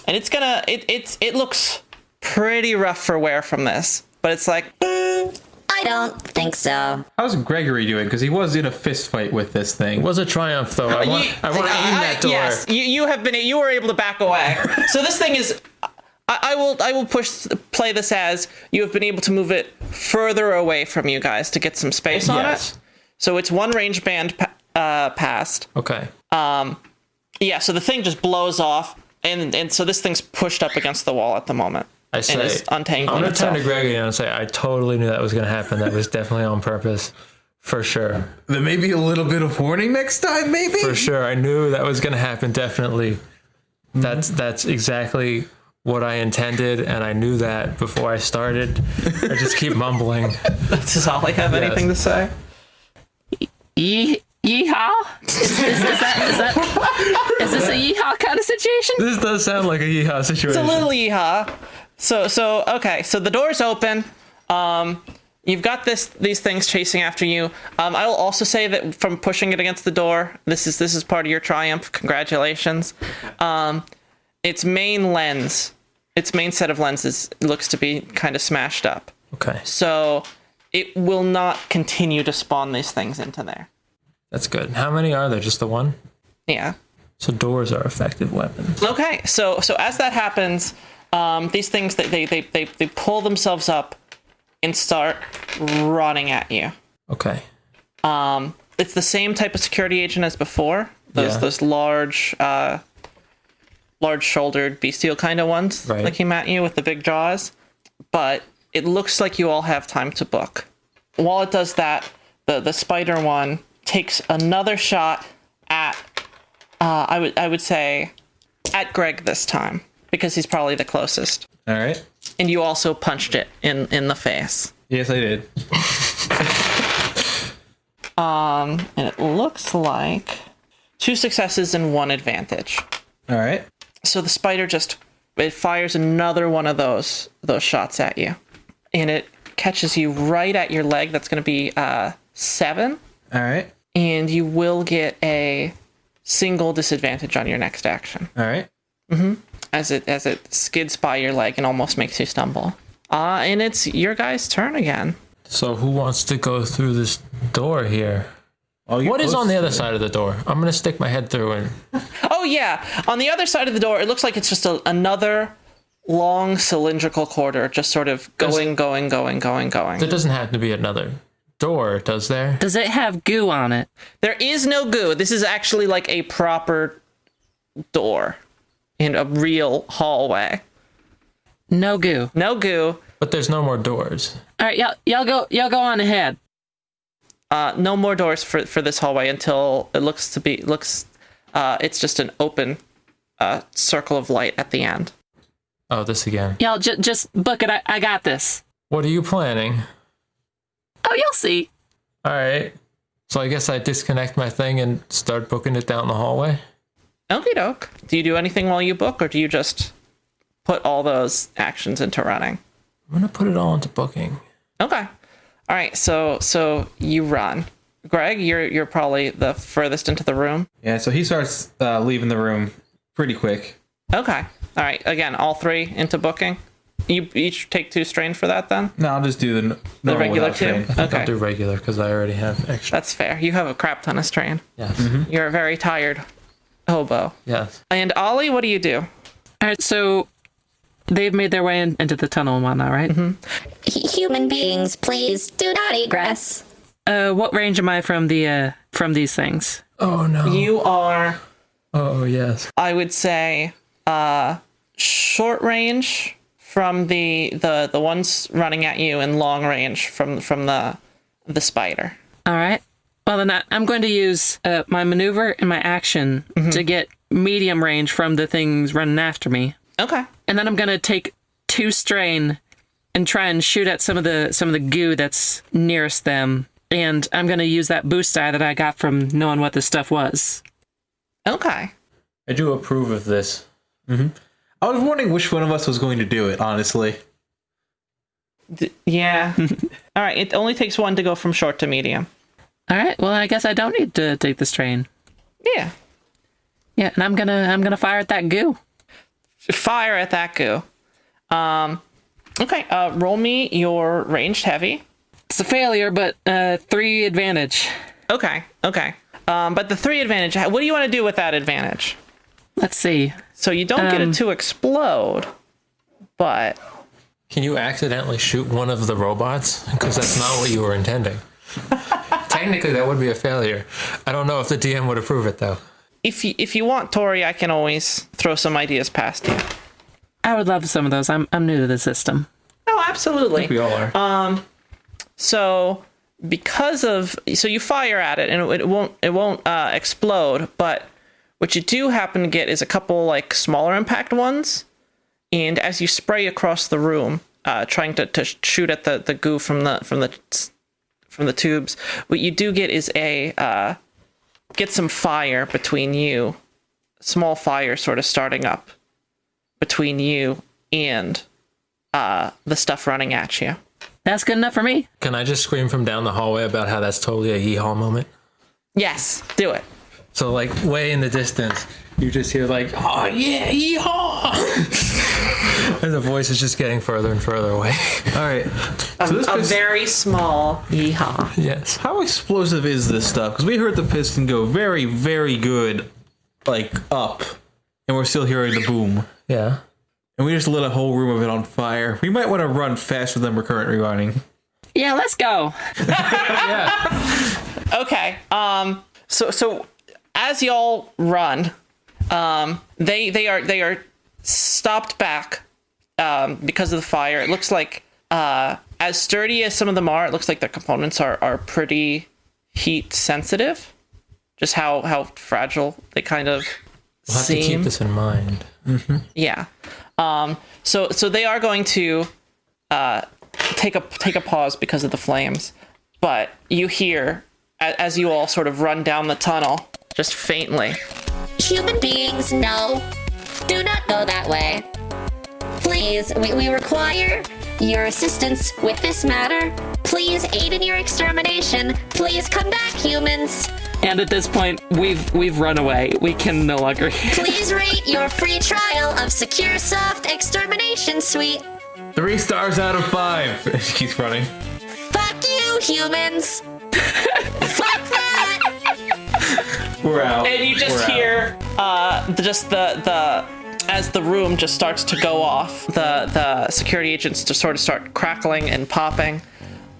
it looks pretty rough for wear from this, but it's like, I don't think so. How's Gregory doing? Because he was in a fist fight with this thing. It was a triumph, though. I want to aim that door. Yes, you were able to back away. So this thing is, I will play this as you have been able to move it further away from you guys to get some space on it. So it's 1 range band past. Okay. Yeah. So the thing just blows off, and so this thing's pushed up against the wall at the moment. I say, and is untangling I'm going to turn itself. to Gregory and say, I totally knew that was going to happen. That was definitely on purpose. For sure. Then maybe a little bit of warning next time, maybe? For sure. I knew that was going to happen, definitely. That's exactly what I intended, and I knew that before I started. I just keep mumbling. Does Ollie have anything to say? Yeehaw? Is this a yeehaw kind of situation? This does sound like a yeehaw situation. It's a little yeehaw. So okay. So the door's open. You've got these things chasing after you. I will also say that from pushing it against the door, this is part of your triumph. Congratulations. Its main set of lenses looks to be kind of smashed up. Okay. So it will not continue to spawn these things into there. That's good. How many are there? Just the one? Yeah. So doors are effective weapons. Okay. So as that happens, these things they pull themselves up and start running at you. Okay. It's the same type of security agent as before. Those large shouldered bestial kind of ones that came at you with the big jaws. But it looks like you all have time to book. While it does that, the spider one takes another shot at I would say at Greg this time, because he's probably the closest. All right. And you also punched it in the face. Yes, I did. And it looks like 2 successes and 1 advantage. All right. So the spider it fires another one of those shots at you, and it catches you right at your leg. That's going to be 7. All right. And you will get a single disadvantage on your next action. All right. As it skids by your leg and almost makes you stumble. And it's your guy's turn again. So who wants to go through this door here? What is on the other side of the door? I'm going to stick my head through and... Oh, yeah. On the other side of the door, it looks like it's just another long cylindrical corridor, just sort of going. There doesn't have to be another door, does there? Does it have goo on it? There is no goo. This is actually like a proper door in a real hallway. No goo. No goo. But there's no more doors. All right, y'all go on ahead. No more doors for this hallway until it looks it's just an open circle of light at the end. Oh, this again. Y'all just book it. I got this. What are you planning? Oh, you'll see. All right. So I guess I disconnect my thing and start booking it down the hallway? Okie doke. Do you do anything while you book, or do you just put all those actions into running? I'm going to put it all into booking. Okay. All right. So you run. Greg, you're probably the furthest into the room. Yeah, so he starts leaving the room pretty quick. Okay. All right. Again, all 3 into booking. You each take 2 strain for that then? No, I'll just do the regular without 2? strain. Okay. I'll do regular because I already have extra. That's fair. You have a crap ton of strain. Yes. You're a very tired hobo. Yes. And Ollie, what do you do? All right, so they've made their way into the tunnel and whatnot, right? Human beings, please do not egress. What range am I from these things? Oh, no. You are, Oh, yes. I would say, short range from the ones running at you, and long range from the spider. All right. Well, then I'm going to use my maneuver and my action to get medium range from the things running after me. Okay. And then I'm going to take 2 strain and try and shoot at some of the goo that's nearest them. And I'm going to use that boost die that I got from knowing what this stuff was. Okay. I do approve of this. I was wondering which one of us was going to do it, honestly. Yeah. All right. It only takes 1 to go from short to medium. All right. Well, I guess I don't need to take the strain. Yeah. Yeah, and I'm gonna fire at that goo. Fire at that goo. Okay. Roll me your ranged heavy. It's a failure, but 3 advantage. Okay. But the 3 advantage. What do you want to do with that advantage? Let's see. So you don't get it to explode, but Can you accidentally shoot one of the robots? Because that's not what you were intending. Technically, that would be a failure. I don't know if the DM would approve it, though. if you want, Tori, I can always throw some ideas past you. I would love some of those. I'm new to the system. Oh, absolutely. We all are. So because of, so you fire at it and it won't explode, but what you do happen to get is a couple like smaller impact ones, and as you spray across the room, trying to shoot at the goo from the tubes, what you do get is get some fire between you, small fire sort of starting up between you and the stuff running at you. That's good enough for me. Can I just scream from down the hallway about how that's totally a yeehaw moment? Yes, do it. So like way in the distance, you just hear like, oh yeah, yeehaw! And the voice is just getting further and further away. All right. A very small yeehaw. Yes. How explosive is this stuff? Because we heard the piston go very, very good, like up, and we're still hearing the boom. Yeah. And we just lit a whole room of it on fire. We might want to run faster than we're currently running. Yeah, let's go. Okay. So as y'all run, they are stopped back because of the fire. It looks like as sturdy as some of them are, it looks like their components are pretty heat sensitive. Just how fragile they kind of We'll have seem. to keep this in mind. Yeah. So they are going to take a pause because of the flames, but you hear as you all sort of run down the tunnel, just faintly. Human beings, no. Do not go that way. Please, we require your assistance with this matter. Please aid in your extermination. Please come back, humans. And at this point, we've run away. We can no longer. Please rate your free trial of Secure Soft Extermination Suite. 3 stars out of 5. She keeps running. Fuck you, humans. Fuck that. We're out. And you just hear just the as the room just starts to go off, the security agents just sort of start crackling and popping,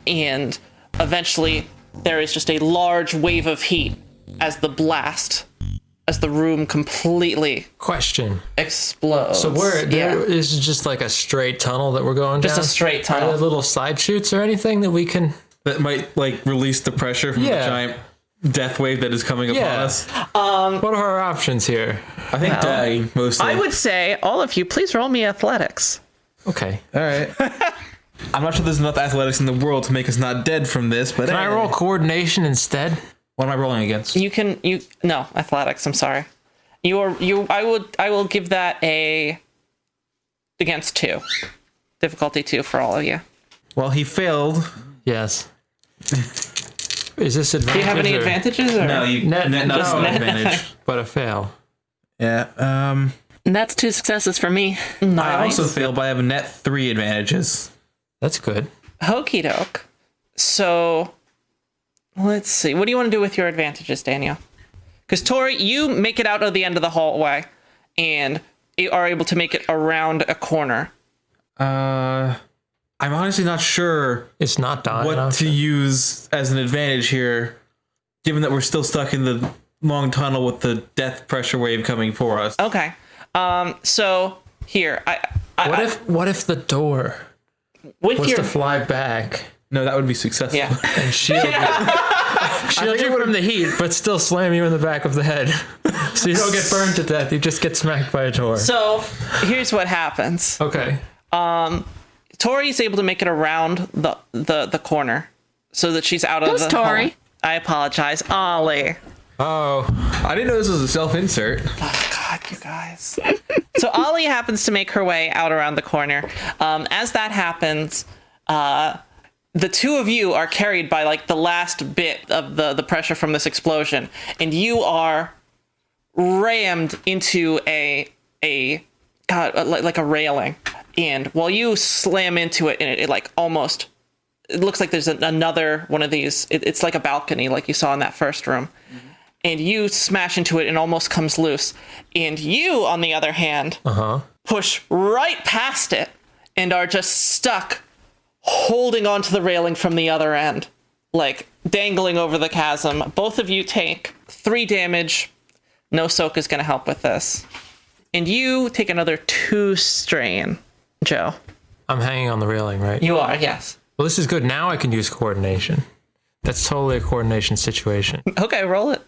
and eventually there is just a large wave of heat as the room completely Question. explodes. So there is just like a straight tunnel that we're going down? Just a straight tunnel. Are there little side chutes or anything that we can... That might like release the pressure from the giant death wave that is coming upon us. What are our options here? I think dying mostly. I would say, all of you, please roll me athletics. Okay. All right. I'm not sure there's enough athletics in the world to make us not dead from this, but Can I roll coordination instead? What am I rolling against? No, athletics, I'm sorry. I will give that against 2. Difficulty 2 for all of you. Well, he failed. Yes. Is this advantage? Do you have any or- advantages? Or? No, Net, not no. advantage. But a fail. Yeah. And that's 2 successes for me. Nice. I also failed, but I have a net 3 advantages. That's good. Okey doke. So, let's see. What do you want to do with your advantages, Daniel? Because Tori, you make it out of the end of the hallway, and you are able to make it around a corner. I'm honestly not sure It's not dying. what to use as an advantage here, given that we're still stuck in the long tunnel with the death pressure wave coming for us. Okay. So here, What if the door with was your to fly back No, that would be successful. yeah. and shield you? Shield you from the heat, but still slam you in the back of the head. So you don't get burned to death, you just get smacked by a door. So here's what happens. Okay. Tori's able to make it around the corner, so that she's out of Who's the. Tori? hole. I apologize, Ollie. Oh, I didn't know this was a self-insert. God, you guys. So Ollie happens to make her way out around the corner. As that happens, the two of you are carried by like the last bit of the pressure from this explosion, and you are rammed into a like a railing. And while you slam into it, and it like almost, it looks like there's another one of these. It's like a balcony, like you saw in that first room. And you smash into it and almost comes loose. And you, on the other hand, push right past it and are just stuck holding onto the railing from the other end, like dangling over the chasm. Both of you take 3 damage. No soak is going to help with this. And you take another 2 strain, Joe. I'm hanging on the railing, right? You are, yes. Well, this is good. Now I can use coordination. That's totally a coordination situation. Okay, roll it.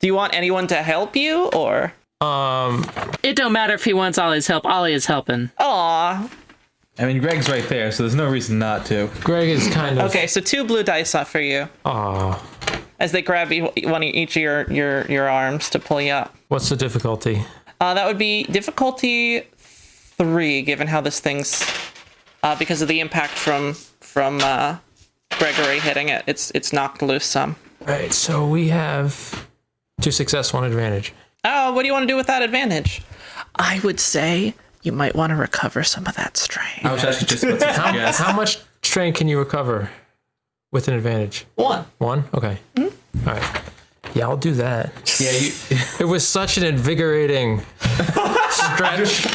Do you want anyone to help you, or? It don't matter if he wants Ollie's help. Ollie is helping. Aw. I mean, Greg's right there, so there's no reason not to. Greg is kind of... Okay, so 2 blue dice off for you Aw. as they grab each of your arms to pull you up. What's the difficulty? That would be difficulty 3, given how this thing's because of the impact from Gregory hitting it. It's knocked loose some. Right, so we have 2 success, 1 advantage. Oh, what do you want to do with that advantage? I would say you might want to recover some of that strain. I was actually just about to suggest. How much strain can you recover with an advantage? 1. 1? Okay. All right. Yeah, I'll do that. Yeah, It was such an invigorating stretch.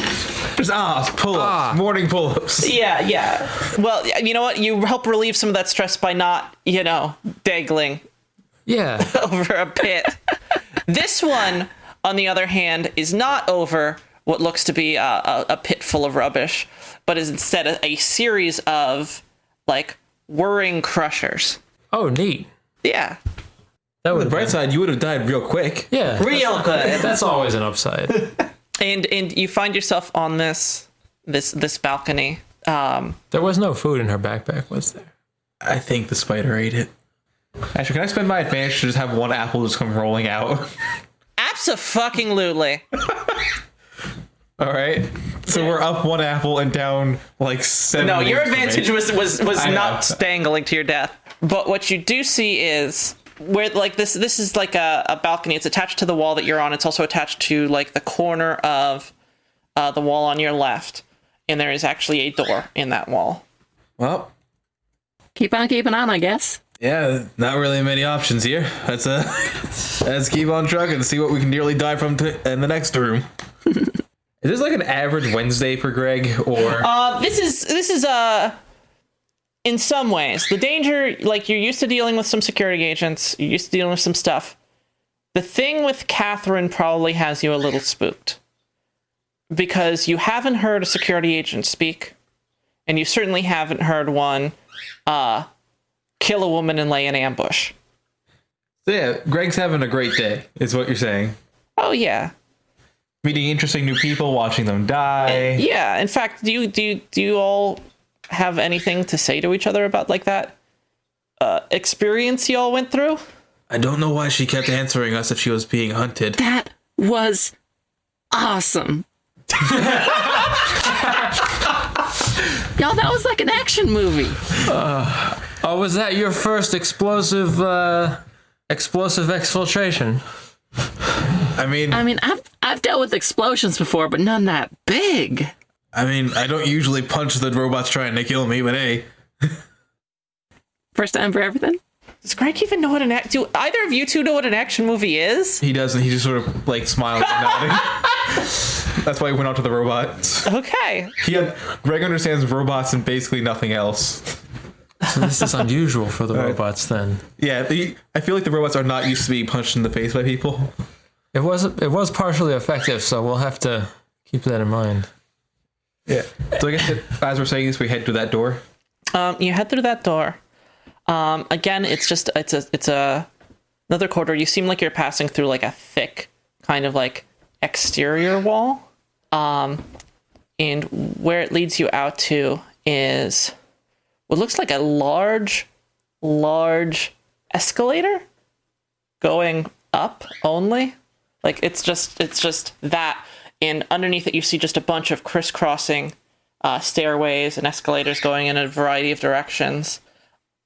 just pull-ups, morning pull-ups. Yeah. Well, you know what? You help relieve some of that stress by not, dangling Yeah. over a pit. This one, on the other hand, is not over what looks to be a pit full of rubbish, but is instead a series of, whirring crushers. Oh, neat. Yeah. That On would the bright side, you would have died real quick. Yeah. Real good. That's always an upside. And you find yourself on this balcony. There was no food in her backpack, was there? I think the spider ate it. Actually, can I spend my advantage to just have one apple just come rolling out? Abso-fucking-lutely. All right. So we're up 1 apple and down 7. No, your from advantage it. was I not know. dangling to your death. But what you do see is where this is like a balcony. It's attached to the wall that you're on. It's also attached to the corner of the wall on your left, and there is actually a door in that wall. Well, Keep on keeping on, I guess. yeah, not really many options here. Let's keep on trucking and see what we can nearly die from in the next room. Is this an average Wednesday for Greg, or? This is in some ways the danger. You're used to dealing with some security agents. You're used to dealing with some stuff. The thing with Catherine probably has you a little spooked because you haven't heard a security agent speak, and you certainly haven't heard one kill a woman and lay an ambush. So yeah, Greg's having a great day, is what you're saying. Oh yeah. Meeting interesting new people, watching them die. Yeah. In fact, do you all have anything to say to each other about that experience you all went through? I don't know why she kept answering us if she was being hunted. That was awesome. Y'all, that was like an action movie. Oh, was that your first explosive exfiltration? I mean, I've dealt with explosions before, but none that big. I don't usually punch the robots trying to kill me, but hey. First time for everything. Does Greg even know what do either of you two know what an action movie is? He doesn't. He just sort of smiles and nodding. That's why he went out to the robots. Okay. Greg understands robots and basically nothing else. So this is unusual for the robots then. Yeah, I feel like the robots are not used to being punched in the face by people. It was partially effective, so we'll have to keep that in mind. Yeah. So I guess as we're saying this, we head to that door. You head through that door. Again, it's another corridor. You seem like you're passing through a thick kind of exterior wall. And where it leads you out to is what looks like a large escalator going up only. It's just that, and underneath it you see just a bunch of crisscrossing stairways and escalators going in a variety of directions.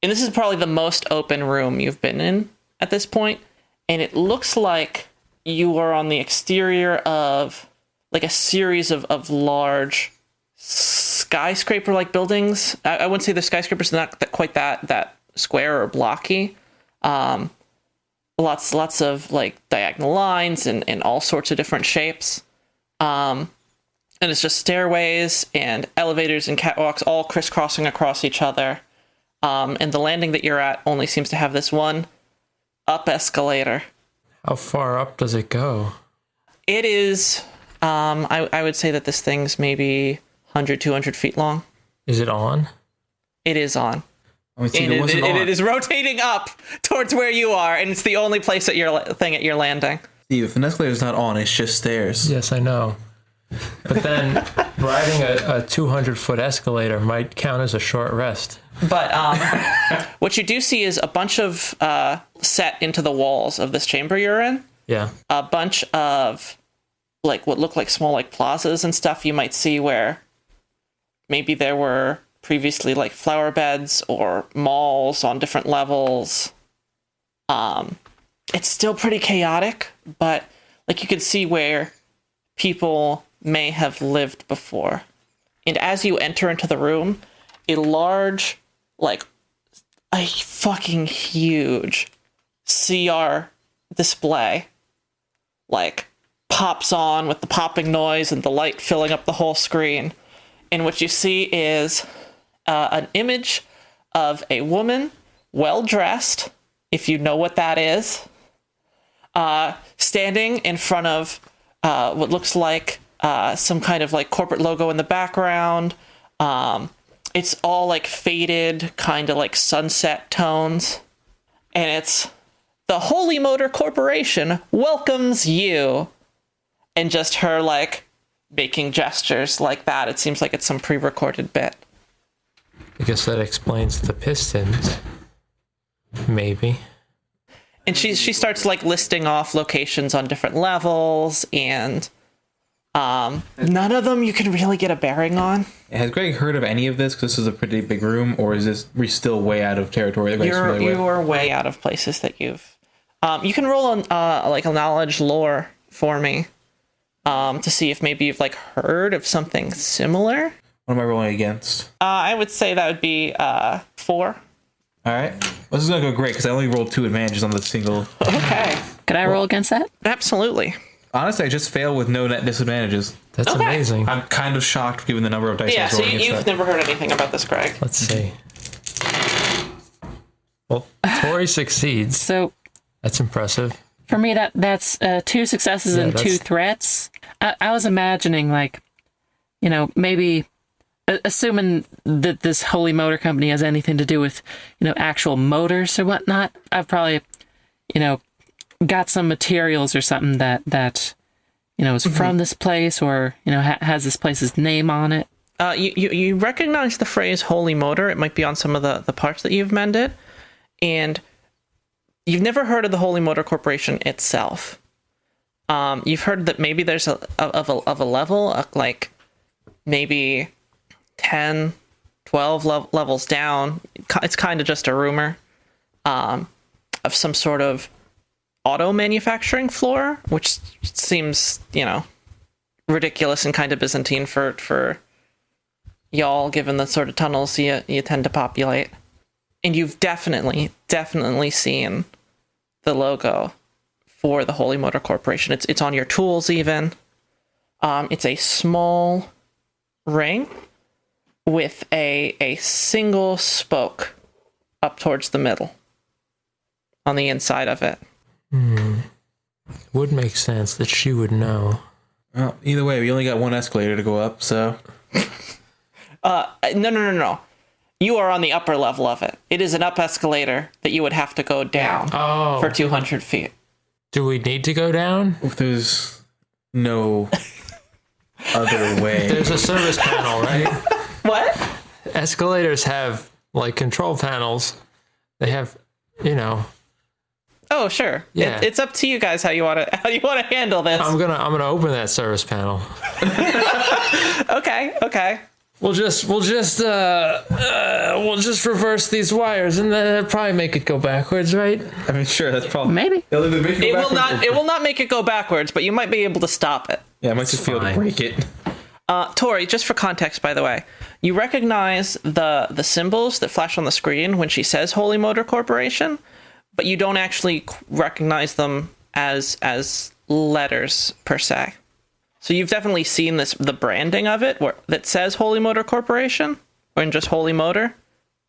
And this is probably the most open room you've been in at this point, and it looks like you are on the exterior of a series of large skyscraper-like buildings. I wouldn't say the skyscrapers are not quite that square or blocky. Lots of diagonal lines and all sorts of different shapes. And it's just stairways and elevators and catwalks all crisscrossing across each other. And the landing that you're at only seems to have this one up escalator. How far up does it go? It is, I would say that this thing's maybe 100, 200 feet long. Is it on? It is on. I mean, And it wasn't on. it is rotating up towards where you are, and it's the only place at your landing. Steve, if an escalator's not on, it's just stairs. Yes, I know. But then riding a 200-foot escalator might count as a short rest. But what you do see is a bunch of set into the walls of this chamber you're in. Yeah. A bunch of like what look like small like plazas and stuff you might see where maybe there were previously like flower beds or malls on different levels. It's still pretty chaotic, but like you can see where people may have lived before. And as you enter into the room, a large, like a fucking huge CR display like pops on with the popping noise and the light filling up the whole screen. And what you see is an image of a woman, well dressed, if you know what that is, standing in front of what looks like some kind of like corporate logo in the background. It's all like faded, kind of like sunset tones. And it's the Holy Motor Corporation welcomes you. And just her like making gestures like that. It seems like it's some pre-recorded bit. I guess that explains the pistons. Maybe. And she starts like listing off locations on different levels, and none of them you can really get a bearing on. Has Greg heard of any of this? Because this is a pretty big room, or is this we're still way out of territory that Greg's familiar with? You're way out of places that you've. You can roll on like a knowledge lore for me, to see if maybe you've like heard of something similar. What am I rolling against? I would say that would be 4. All right. Well, this is gonna go great because I only rolled 2 advantages on the single. Okay. Could I roll against that? Absolutely. Honestly, I just failed with no net disadvantages. That's Okay. amazing. I'm kind of shocked given the number of dice I Yeah, was so rolling against you've that. never heard anything about this, Greg. Let's see. Well, Tori succeeds. So That's impressive. for me, that's 2 successes Yeah, and 2 that's- threats. I was imagining, like, maybe assuming that this Holy Motor Company has anything to do with, actual motors or whatnot. I've probably, got some materials or something that is from this place or, has this place's name on it. You recognize the phrase holy motor. It might be on some of the parts that you've mended. And you've never heard of the Holy Motor Corporation itself. You've heard that maybe there's a level, like maybe 10, 12 levels down. It's kind of just a rumor of some sort of auto manufacturing floor, which seems, ridiculous and kind of Byzantine for y'all, given the sort of tunnels you tend to populate. And you've definitely seen the logo for the Holy Motor Corporation. It's on your tools even. It's a small ring with a single spoke up towards the middle on the inside of it. Would make sense that she would know. Well, either way, we only got 1 escalator to go up, so... No. You are on the upper level of it. It is an up escalator that you would have to go down for 200 feet. Do we need to go down? If there's no other way. There's a service panel, right? What? Escalators have like control panels. They have, Oh, sure. Yeah. It's up to you guys how you want to handle this. I'm gonna open that service panel. Okay. We'll just reverse these wires, and then it'll probably make it go backwards, right? I mean, sure, that's probably... Maybe. They'll either make It go will backwards not. It will not make it go backwards, but you might be able to stop it. Yeah, I might just feel to fine. break it. Tori, just for context, by the way, you recognize the symbols that flash on the screen when she says Holy Motor Corporation, but you don't actually recognize them as letters per se. So you've definitely seen the branding of it that says Holy Motor Corporation, or just Holy Motor,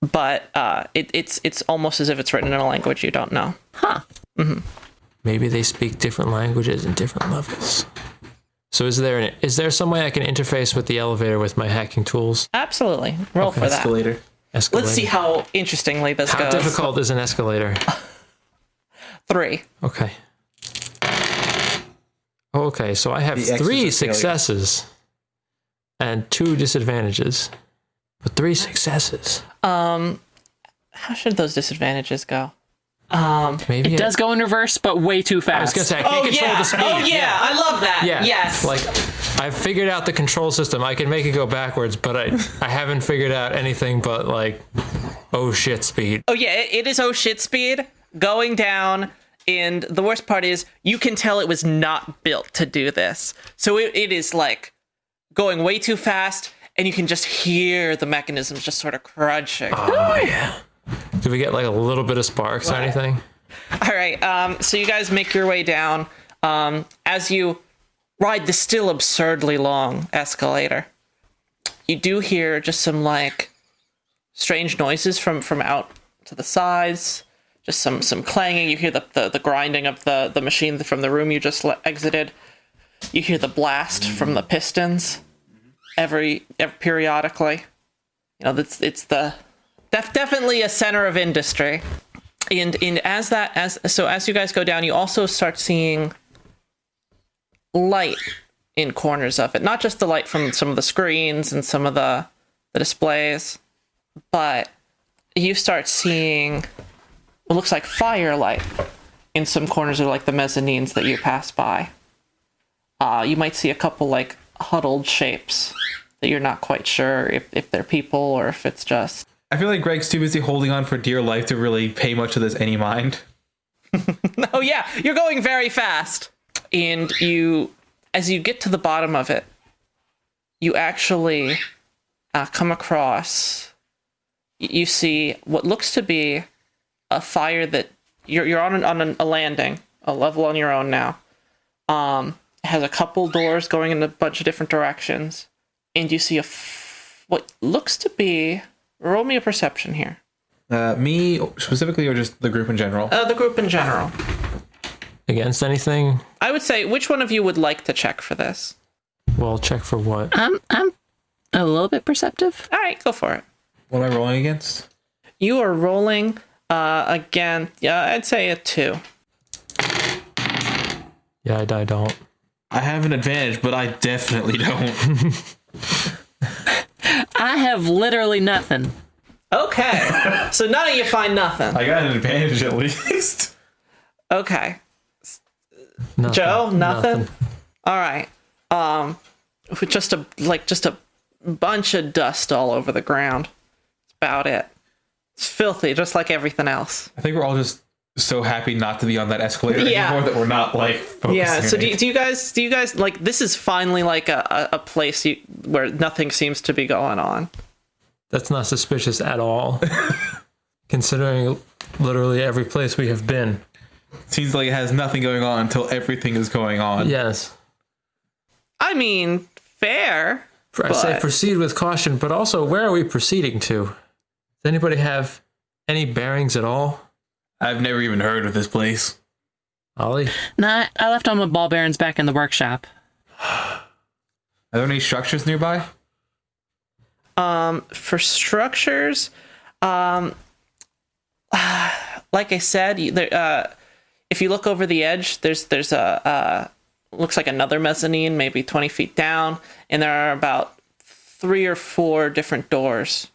but it's almost as if it's written in a language you don't know. Huh. Maybe they speak different languages in different levels. So is there some way I can interface with the elevator with my hacking tools? Absolutely. Roll for that. Escalator. Escalator. Let's see how interestingly this How goes. difficult is an escalator? 3. Okay. Okay, so I have The X's 3 are failure. successes and 2 disadvantages. But 3 successes. How should those disadvantages go? Maybe It does go in reverse, but way too I was fast. gonna say I can't control the speed. Oh yeah, I love that. Yeah. Yes. Like I've figured out the control system. I can make it go backwards, but I haven't figured out anything but like oh shit speed. Oh yeah, it is oh shit speed going down, and the worst part is you can tell it was not built to do this. So it is like going way too fast, and you can just hear the mechanisms just sort of crunching. Oh yeah. Do we get like a little bit of sparks or anything? All right, so you guys make your way down as you ride the still absurdly long escalator. You do hear just some like strange noises from out to the sides, just some clanging. You hear the grinding of the machine from the room you just exited. You hear the blast from the pistons every periodically. You know, it's definitely a center of industry. And as you guys go down, you also start seeing light in corners of it. Not just the light from some of the screens and some of the displays, but you start seeing what looks like firelight in some corners of like the mezzanines that you pass by. You might see a couple like huddled shapes that you're not quite sure if they're people or if it's just... I feel like Greg's too busy holding on for dear life to really pay much of this any mind. Oh yeah, you're going very fast. And as you get to the bottom of it, you actually come across, you see what looks to be a fire that you're on a landing, a level on your own now. It has a couple doors going in a bunch of different directions. And you see what looks to be... Roll me a perception here. Me specifically, or just the group in general? The group in general. Against anything? I would say, which one of you would like to check for this? Well, check for what? I'm a little bit perceptive. All right, go for it. What am I rolling against? You are rolling again. Yeah, I'd say a 2. Yeah, I don't. I have an advantage, but I definitely don't. I have literally nothing. Okay, so none of you find nothing. I got an advantage at least. Okay, Nothing. Joe, nothing. All right. With just a bunch of dust all over the ground. That's about it. It's filthy, just like everything else. I think we're all just so happy not to be on that escalator Yeah. anymore that we're not like focusing. Yeah. So on it. do you guys like this is finally like a place where nothing seems to be going on? That's not suspicious at all. Considering literally every place we have been. Seems like it has nothing going on until everything is going on. Yes. I mean, fair. I say But- proceed with caution, but also where are we proceeding to? Does anybody have any bearings at all? I've never even heard of this place. Ollie? Nah, I left all my ball bearings back in the workshop. Are there any structures nearby? For structures, like I said, if you look over the edge, there's a looks like another mezzanine, maybe 20 feet down, and there are about 3 or 4 different doors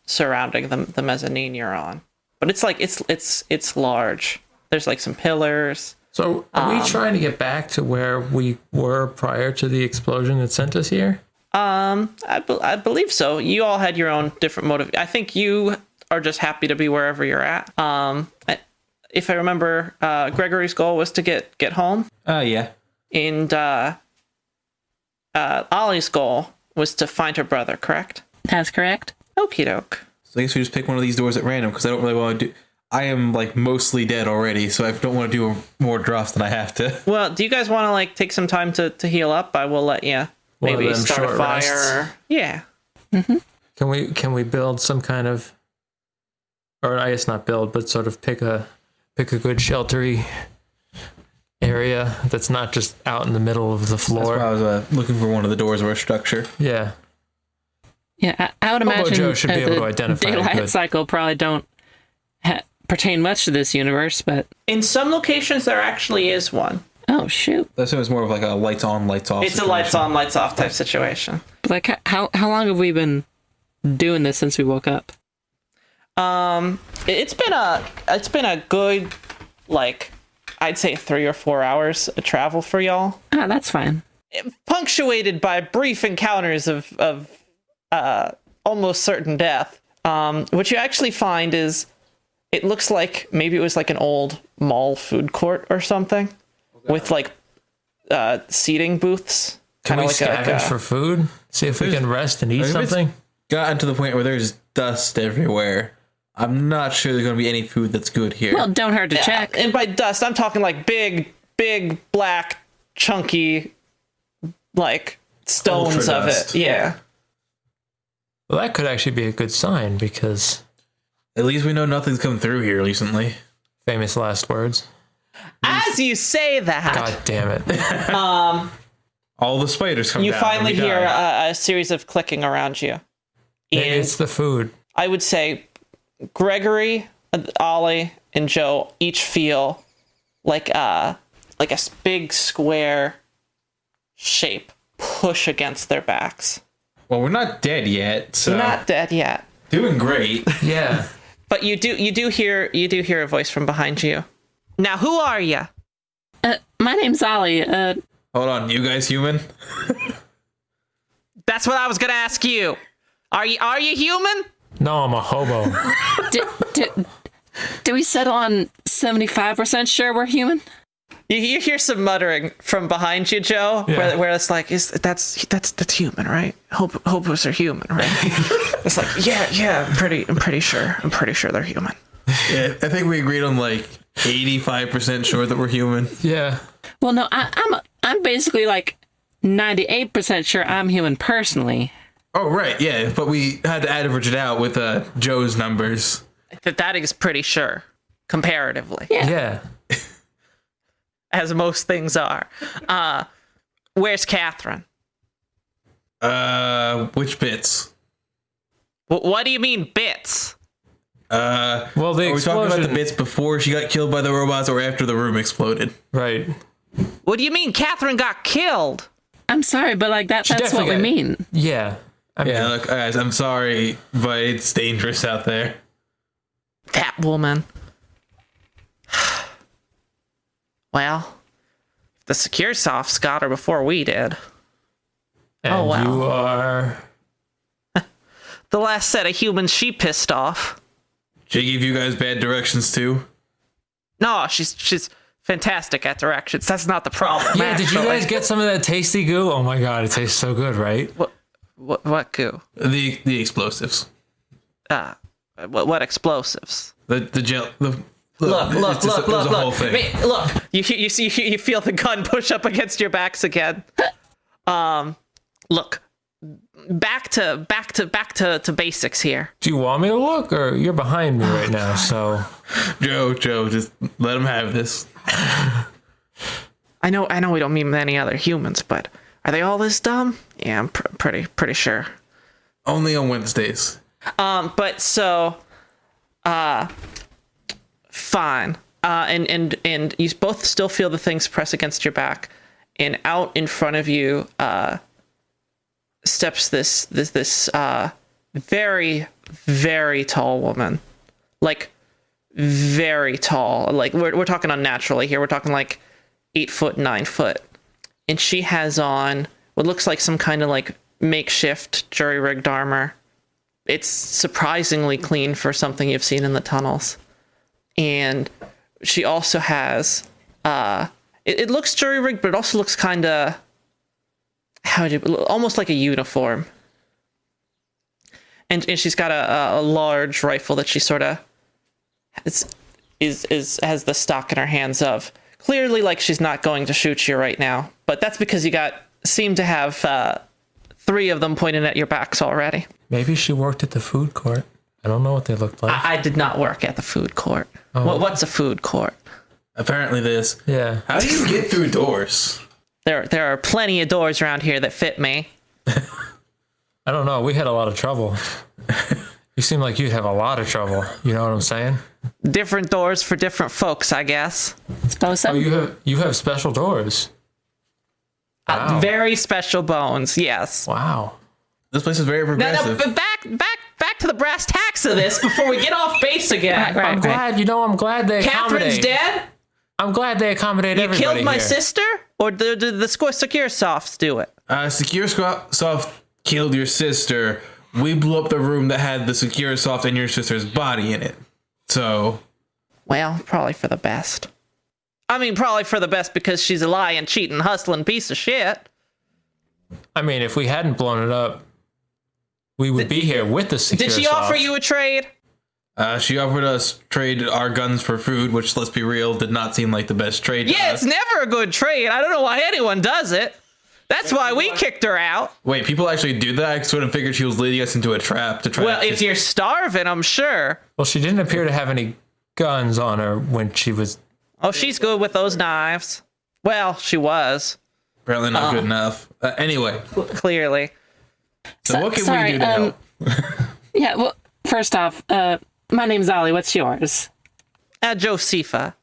surrounding the mezzanine you're on. But it's like it's large. There's like some pillars. So are we trying to get back to where we were prior to the explosion that sent us here? I believe so. You all had your own different motive. I think you are just happy to be wherever you're at. If I remember, Gregory's goal was to get home, Yeah. and Ollie's goal was to find her brother. Correct? That's correct. Okie doke. So I guess we just pick one of these doors at random because I don't really want to do. I am like mostly dead already, so I don't want to do more drops than I have to. Well, do you guys want to like take some time to heal up? I will let you One of maybe them start a short fire. rests. Yeah. Can we build some kind of, or I guess not build, but sort of pick a good sheltery area that's not just out in the middle of the That's why floor? I was looking for one of the doors or a structure. Yeah. Yeah, I would imagine Joe should be able to the identify it daylight good. cycle probably don't pertain much to this universe, but In some locations, there actually is one. oh shoot! That's it's more of like a lights on, lights off. It's a lights on, lights off type situation. But like, how long have we been doing this since we woke up? It's been a good, like, I'd say 3 or 4 hours of travel for y'all. Ah, that's fine. Punctuated by brief encounters of almost certain death. What you actually find is it looks like maybe it was like an old mall food court or something with like seating booths. Can we Kinda scavenge for food? See if we can rest and eat something? Gotten to the point where there's dust everywhere. I'm not sure there's going to be any food that's good here. Well, don't hurt to check. And by dust, I'm talking like big, black, chunky, like stones Ultra of dust. it. Yeah. Well, that could actually be a good sign because At least we know nothing's come through here recently. famous last words. As you say that, God damn it. All the spiders come you down. finally and we hear die. a series of clicking around you. Maybe And it's the food. I would say Gregory, Ollie, and Joe each feel like a big square shape push against their backs. Well, we're not dead yet, so Not dead yet, doing great. Yeah. but you do hear a voice from behind you. Now, who are you? My name's Ollie. Hold on, you guys human? That's what I was gonna ask you. Are you human? No, I'm a hobo. Do we settle on 75% sure we're human? You hear some muttering from behind you, Joe, Yeah. where it's like, that's human, right? Hobos are human, right? It's like, yeah, I'm pretty sure they're human. Yeah, I think we agreed on like 85% sure that we're human. Yeah. Well, no, I'm basically like 98% sure I'm human personally. Oh, right, yeah, but we had to average it out with Joe's numbers. That is pretty sure, comparatively, Yeah. as most things are. Where's Catherine? Which bits? What do you mean bits? Well, the Are we talking explosion. about the bits before she got killed by the robots or after the room exploded? Right. What do you mean Catherine got killed? I'm sorry, but like that's what definitely we got- mean. Yeah. I mean, Yeah, look, guys, I'm sorry, but it's dangerous out there. That woman. Well, the secure softs got her before we did. and oh, wow. you are. The last set of humans she pissed off. She gave you guys bad directions too? No, she's fantastic at directions. That's not the problem. Yeah, did you actually. guys get some of that tasty goo? Oh my god, it tastes so good, right? What goo? The explosives. What explosives? The gel. Look! It was a whole thing. Look! You see, you feel the gun push up against your backs again. Look, back to basics here. Do you want me to look, or you're behind me right now? So Joe, just let him have this. I know we don't meet many other humans, but are they all this dumb? Yeah, I'm pretty sure. Only on Wednesdays. But so, fine. And you both still feel the things press against your back, and out in front of you, steps this very, very tall woman, like very tall. Like we're talking unnaturally here. We're talking like 8 foot, 9 foot, and she has on what looks like some kind of like makeshift jury-rigged armor. It's surprisingly clean for something you've seen in the tunnels. And she also has, it looks jury-rigged, but it also looks kind of, almost like a uniform. And she's got a large rifle that she sort of has the stock in her hands of. Clearly, like, she's not going to shoot you right now. But that's because you seem to have 3 of them pointed at your backs already. maybe she worked at the food court. I don't know what they looked like. I did not work at the food court. What's a food court? Apparently this. Yeah. How do you get through doors? There are plenty of doors around here that fit me. I don't know. We had a lot of trouble. You seem like you'd have a lot of trouble. You know what I'm saying? Different doors for different folks, I guess. Suppose so. Oh, you have special doors. Wow. Very special bones, yes. Wow. This place is very No, progressive. but back to the brass tacks of this before we get off base again. Right. I'm glad they Catherine's accommodate. dead? I'm glad they accommodate You everybody killed my here. sister? Or did the Secure Softs do it? Secure Soft killed your sister. We blew up the room that had the Secure Soft and your sister's body in it. So, Well, probably for the best. I mean, probably for the best because she's a lying, cheating, hustling piece of shit. I mean, if we hadn't blown it up, we would be here with the secure Did she offer you a trade? she offered us trade our guns for food, which, let's be real, did not seem like the best trade. to Yeah, us. it's never a good trade. I don't know why anyone does it. That's why we kicked her out. Wait, people actually do that? I sort of figured she was leading us into a trap to try. Well, to if you're starving, I'm sure. Well, she didn't appear to have any guns on her when she was. Oh, she's good with those knives. Well, she was, apparently not good enough. Anyway, clearly. so what can sorry, we do to help? Yeah, well, first off, my name's Ollie. What's yours? Josepha.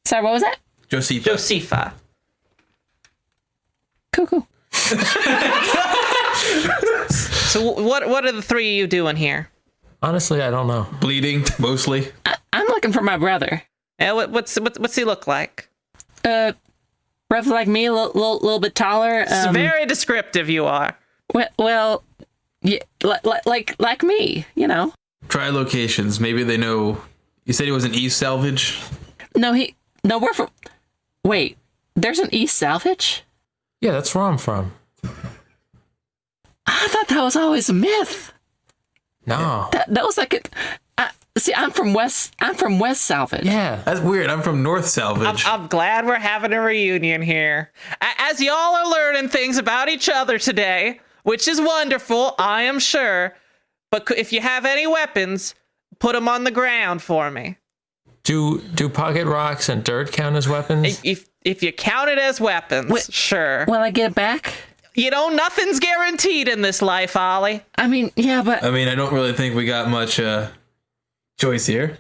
Sorry, what was that? Josepha. Cool. So what are the three of you doing here? Honestly, I don't know. Bleeding, mostly. I'm looking for my brother. What's he look like? Roughly like me, a little bit taller. It's very descriptive you are. Well, yeah, like me, you know. Try locations. Maybe they know. You said he was an East Salvage? No, we're from. Wait, there's an East Salvage? Yeah, that's where I'm from. I thought that was always a myth. No. That was like see, I'm from West Salvage. Yeah. That's weird. I'm from North Salvage. I'm glad we're having a reunion here. As y'all are learning things about each other today, which is wonderful, I am sure. But if you have any weapons, put them on the ground for me. Do pocket rocks and dirt count as weapons? If you count it as weapons, sure. Will I get it back? You know, nothing's guaranteed in this life, Ollie. I mean, yeah, but I don't really think we got much choice here.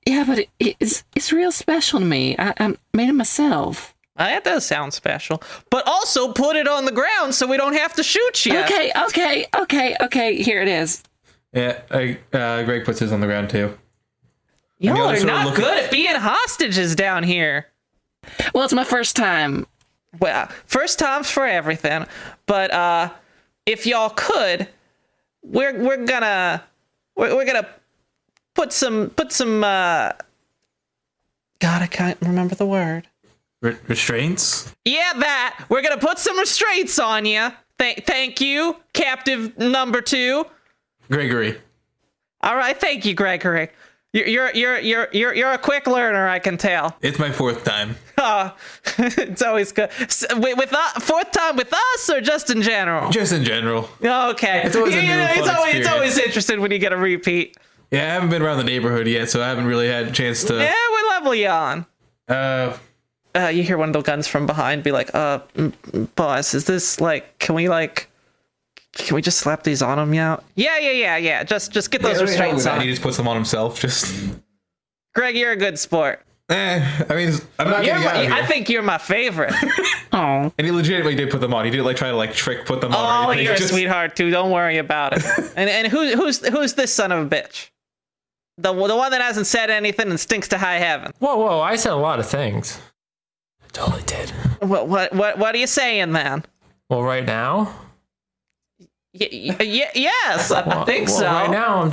it's real special to me. I made it myself. That does sound special. But also put it on the ground so we don't have to shoot you. Okay. Here it is. Yeah, Greg puts his on the ground too. Y'all y'all are sort of not look good at being hostages down here. Well, it's my first time. Well, first times for everything. But if y'all could, we're gonna put some God, I can't remember the word. Restraints? Yeah, that. We're gonna put some restraints on you. Thank you, captive number 2. Gregory. All right, thank you, Gregory. You're a quick learner, I can tell. It's my 4th time. It's always good. With fourth time with us, or just in general? Just in general. Okay. It's always a new fun it's experience. always interesting when you get a repeat. Yeah, I haven't been around the neighborhood yet, so I haven't really had a chance to. Yeah, what level you on? You hear one of the guns from behind be like, boss, is this like, can we just slap these on him now? Yeah. Just get those restraints on. He just puts them on himself. Just. Greg, you're a good sport. I'm not getting out of here. I think you're my favorite. Oh, And he legitimately did put them on. He didn't try to trick put them on. Oh, or anything. you're a Just- sweetheart too. Don't worry about it. And who's this son of a bitch? The one that hasn't said anything and stinks to high heaven. Whoa! I said a lot of things. I totally did. What are you saying then? Well, right now. Yes, I think so. Right now, I'm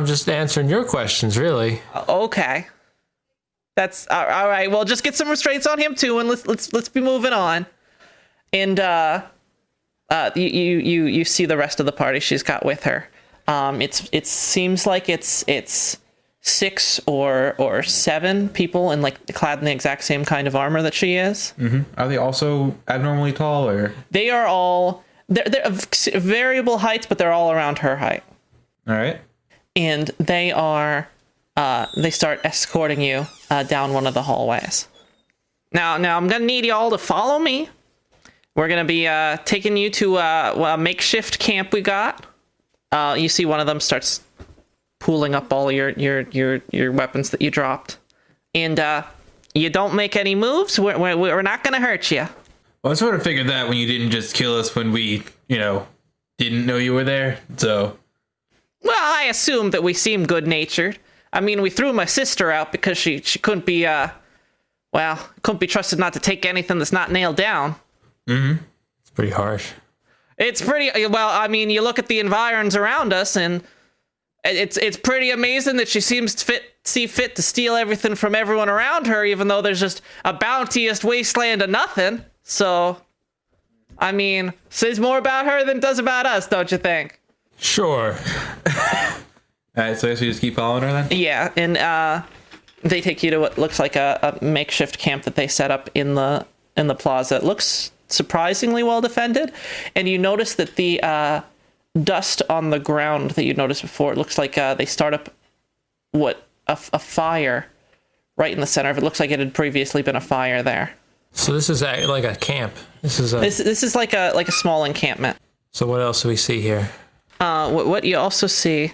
just answering your questions, really. Okay. That's all right. Well, just get some restraints on him too, and let's be moving on. And you see the rest of the party she's got with her. It seems like it's 6 or 7 people and clad in the exact same kind of armor that she is. Mhm. Are they also abnormally tall, or? They are all they're of variable heights, but they're all around her height. All right. And they start escorting you down one of the hallways. Now I'm gonna need you all to follow me. we're gonna be taking you to a makeshift camp we got. You see one of them starts pooling up all your weapons that you dropped, and you don't make any moves. We're not gonna hurt you. Well, I sort of figured that when you didn't just kill us when we, didn't know you were there. So, Well, I assumed that we seemed good-natured. I mean, we threw my sister out because she couldn't be couldn't be trusted not to take anything that's not nailed down. It's pretty harsh. It's pretty well. I mean, you look at the environs around us, and it's pretty amazing that she seems to see fit to steal everything from everyone around her, even though there's just a bounteous wasteland of nothing. So, I mean, says more about her than it does about us, don't you think? Sure. alright, so I guess we just keep following her then? Yeah, and they take you to what looks like a makeshift camp that they set up in the plaza. It looks surprisingly well defended, and you notice that the dust on the ground that you noticed before, it looks like they start up a fire right in the center of it. Looks like it had previously been a fire there. So this is like a camp. This is like a small encampment. So what else do we see here? What you also see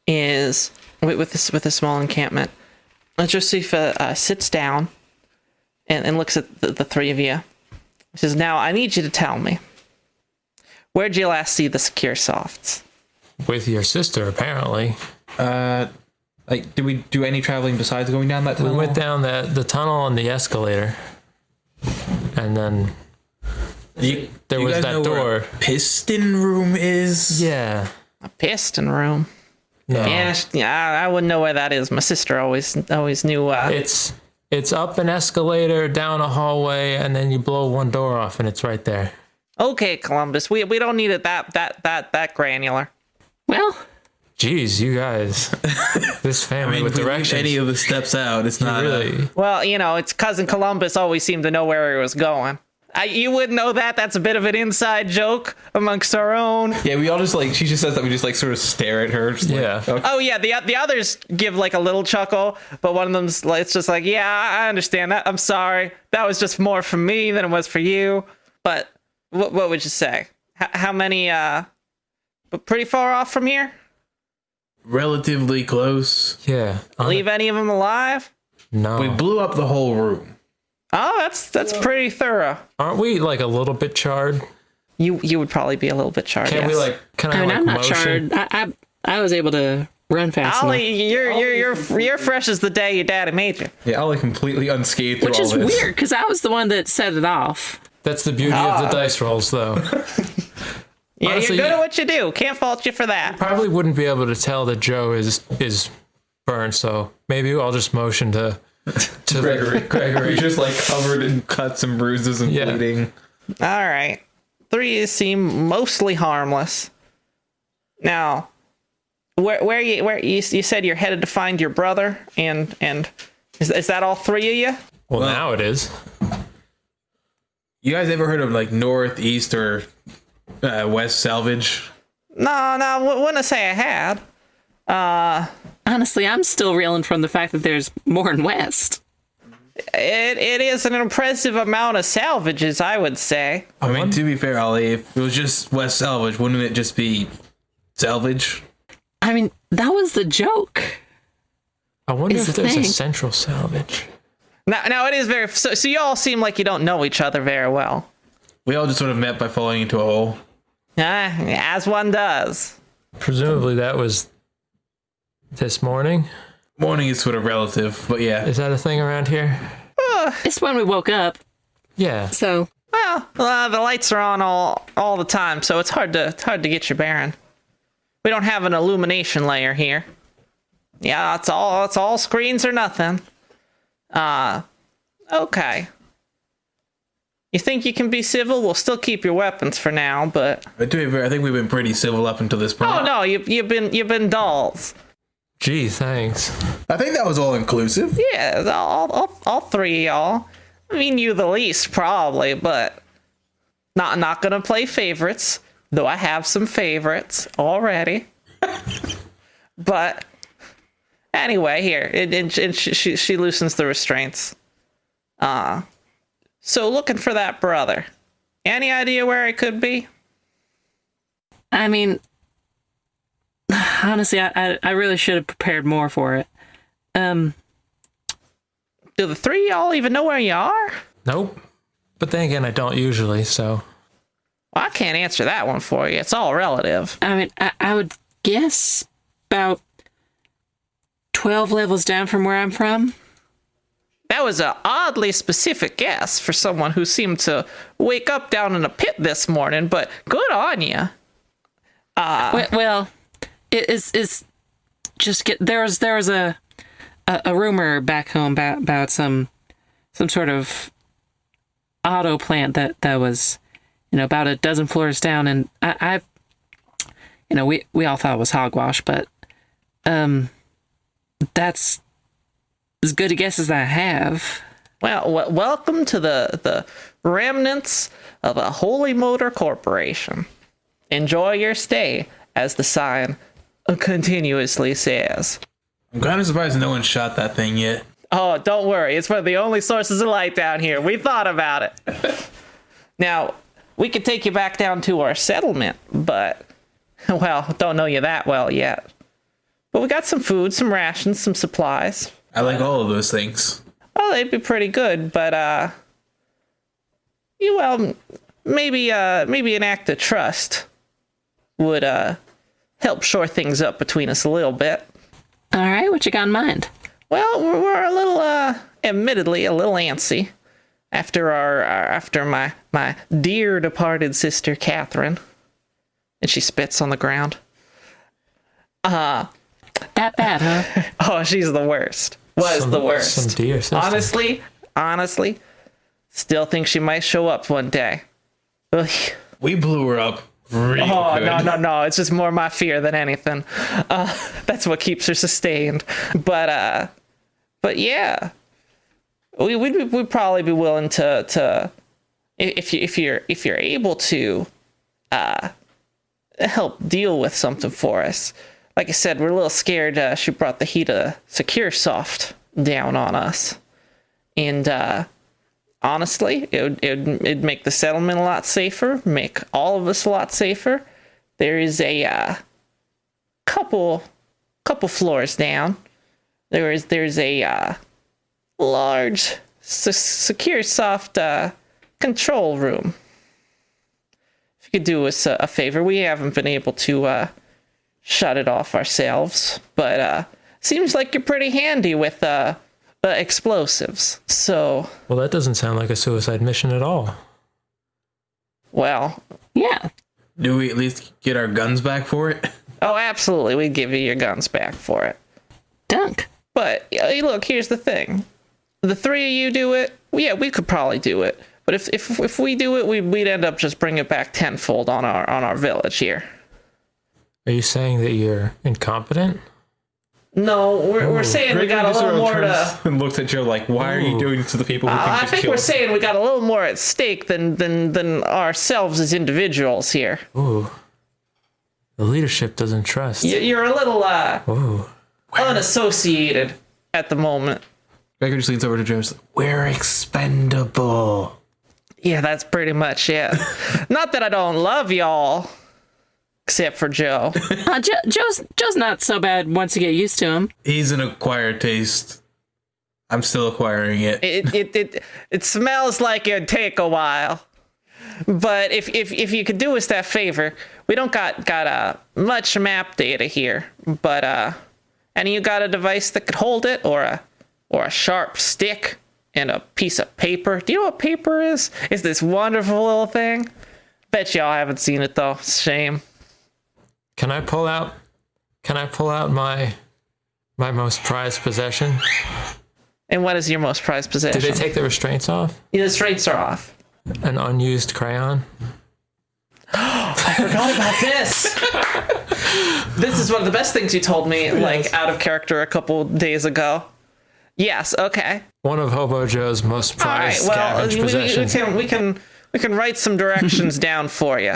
is with this small encampment, Joseph sits down and looks at the three of you. He says, "Now I need you to tell me, where'd you last see the secure softs?" With your sister, apparently. Did we do any traveling besides going down that tunnel? We went down the tunnel on the escalator, and then there was that door. Piston room is? Yeah. A piston room. No. Yeah, I wouldn't know where that is. My sister always knew. It's up an escalator, down a hallway, and then you blow one door off, and it's right there. Okay, Columbus, we don't need it that granular. Well, Jeez, you guys. This family with if we leave directions. any of the steps out, it's not really. Well, it's cousin Columbus always seemed to know where he was going. You wouldn't know that. That's a bit of an inside joke amongst our own. Yeah, we all just she just says that we just sort of stare at her. Yeah. Okay. Oh yeah, the others give like a little chuckle, but one of them's like, it's just like, yeah, I understand that. I'm sorry, that was just more for me than it was for you. But what would you say? How many? But pretty far off from here. Relatively close. Yeah. Leave any of them alive? No. We blew up the whole room. Oh, that's pretty thorough. Aren't we like a little bit charred? You would probably be a little bit charred. Can yes. Can I I'm not motion? charred. I was able to run fast Ollie, enough. you're fresh as the day your daddy made you. Yeah, Ollie completely unscathed Which through is all this. weird, because I was the one that set it off. That's the beauty of the dice rolls, though. Yeah, Honestly, you're good at what you do. Can't fault you for that. Probably wouldn't be able to tell that Joe is burned, so maybe I'll just motion to Gregory's just covered in cuts and bruises and bleeding. All right. 3 seem mostly harmless. Now, where you said you're headed to find your brother, and is that all 3 of you? Well, now it is. You guys ever heard of North, East, or West Salvage? No, wouldn't say I had. Honestly, I'm still reeling from the fact that there's more in West. It is an impressive amount of salvages, I would say. I mean, to be fair, Ollie, if it was just West Salvage, wouldn't it just be Salvage? I mean, that was the joke. I wonder Is if the there's thing. a central salvage. Now it is very... So you all seem like you don't know each other very well. We all just sort of met by falling into a hole. As one does. Presumably that was this morning. Morning is sort of relative, but yeah. Is that a thing around here? It's when we woke up, Yeah. so Well, the lights are on all the time, so it's hard to get your bearing. We don't have an illumination layer here. Yeah, it's all screens or nothing. Okay. You think you can be civil? We'll still keep your weapons for now, but But to be fair, I think we've been pretty civil up until this point. oh no, you've been dolls. Gee, thanks. I think that was all inclusive. Yeah, all 3 of y'all. I mean, you the least probably, but not gonna play favorites. Though I have some favorites already. But anyway, here and she loosens the restraints. So looking for that brother, Any idea where it could be? I mean, honestly, I really should have prepared more for it. Do the three of y'all even know where you are? Nope. But then again, I don't usually, so. Well, I can't answer that one for you. It's all relative. I mean, I would guess about 12 levels down from where I'm from. That was an oddly specific guess for someone who seemed to wake up down in a pit this morning, but good on you. Well, it is just there was a rumor back home about some sort of auto plant that was, about a dozen floors down, and I we all thought it was hogwash, but that's as good a guess as I have. Well, welcome to the remnants of a Holy Motor Corporation. Enjoy your stay, as the sign continuously says. I'm kind of surprised no one shot that thing yet. Oh, don't worry. It's one of the only sources of light down here. We thought about it. Now, we could take you back down to our settlement, but, well, don't know you that well yet. But we got some food, some rations, some supplies. I like all of those things. Well, they'd be pretty good, but, maybe an act of trust would, help shore things up between us a little bit. All right, what you got in mind? Well, we're a little, admittedly, a little antsy after my dear departed sister, Catherine. And she spits on the ground. That bad, huh? Oh, she's the worst. Was the worst. Some dear sister. Honestly, still think she might show up one day. Ugh. We blew her up real good. No. It's just more my fear than anything. That's what keeps her sustained. But yeah, we'd probably be willing to if you're able to help deal with something for us. Like I said, we're a little scared. She brought the heat of Secure Soft down on us, and honestly, it'd make the settlement a lot safer, make all of us a lot safer. There is a couple floors down. There's a large Secure Soft control room. If you could do us a favor, we haven't been able to shut it off ourselves, but seems like you're pretty handy with explosives. So, Well, that doesn't sound like a suicide mission at all. well, Yeah. Do we at least get our guns back for it? oh, absolutely, we'd give you your guns back for it. Dunk. But look, here's the thing: the three of you do it. Yeah, we could probably do it. But if we do it, we'd end up just bringing it back tenfold on our village here. Are you saying that you're incompetent? No, we're saying we got a little more to. And looks at Joe like, "Why are you doing this to the people who can I just think kill we're us?" saying we got a little more at stake than ourselves as individuals here. Ooh. The leadership doesn't trust. You're a little Ooh. unassociated at the moment. Gregor just leans over to Joe. And says, "We're expendable." Yeah, that's pretty much it. Not that I don't love y'all, except for Joe. Joe's not so bad once you get used to him. He's an acquired taste. I'm still acquiring it. It smells like it'd take a while. But if you could do us that favor, we don't got much map data here. But any of you got a device that could hold it, or a sharp stick and a piece of paper? Do you know what paper is? It's this wonderful little thing. Bet y'all haven't seen it though. Shame. Can I pull out my most prized possession? And what is your most prized possession? Did they take the restraints off? The restraints are off. An unused crayon? I forgot about this. This is one of the best things you told me, like out of character a couple days ago. Yes. Okay. One of Hobo Joe's most All right. prized Well, scavenge possessions. we can write some directions down for you.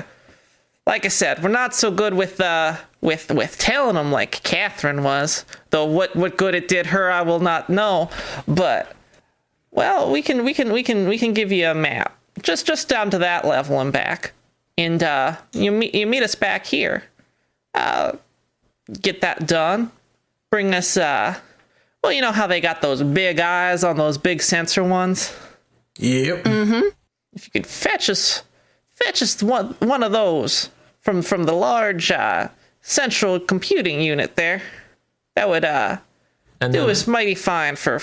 Like I said, we're not so good with telling them like Catherine was. Though what good it did her, I will not know. But well, we can give you a map. just down to that level and back. And you meet us back here. Get that done. Bring us, well, you know how they got those big eyes on those big sensor ones? Yep. If you could fetch us one of those from the large central computing unit there, that would And do then, us mighty fine for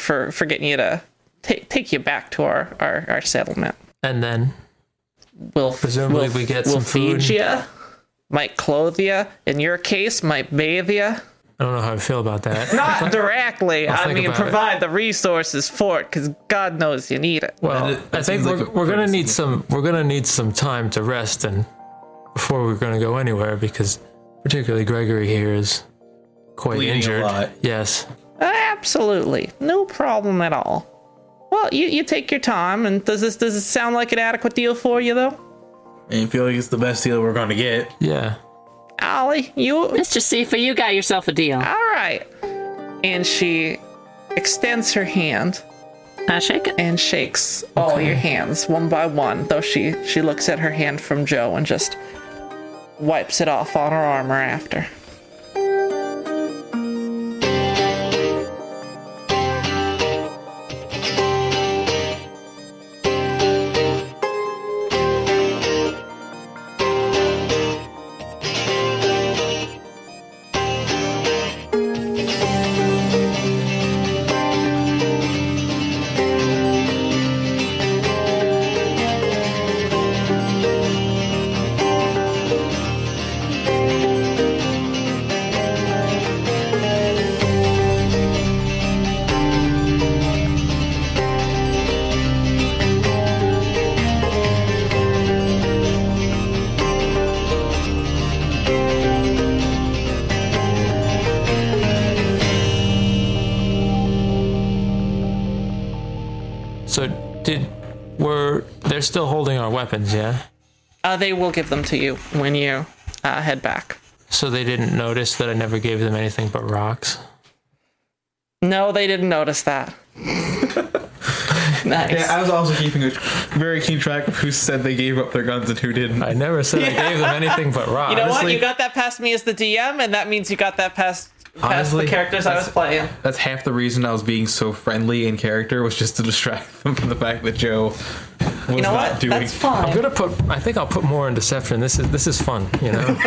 getting you to take you back to our settlement. and then We'll Presumably we get we'll some food. feed you, might clothe you. In your case, might bathe you. I don't know how I feel about that. Not directly. I think mean, about it. provide the resources for it, because God knows you need it. Well, That I think seems like we're a gonna pretty need some time to rest and before we're gonna go anywhere, because particularly Gregory here is quite Bleeding a injured. lot. Yes. Absolutely, no problem at all. Well, you take your time. And does this sound like an adequate deal for you, though? And you feel like it's the best deal we're going to get. Yeah. Ollie, you Mr. Sifa, you got yourself a deal. all right? And she extends her hand I shake it. and shakes all your hands one by one, though she looks at her hand from Joe and just wipes it off on her armor after. So they're still holding our weapons, yeah? They will give them to you when you head back. So they didn't notice that I never gave them anything but rocks? No, they didn't notice that. Nice. Yeah, I was also keeping a very keen track of who said they gave up their guns and who didn't. I never said I gave them anything but rocks. You know what? honestly- You got that past me as the DM, and that means you got that past Honestly, the characters I was playing. That's half the reason I was being so friendly in character, was just to distract them from the fact that Joe was You know not what? doing. That's fine. I think I'll put more in deception. This is fun, you know?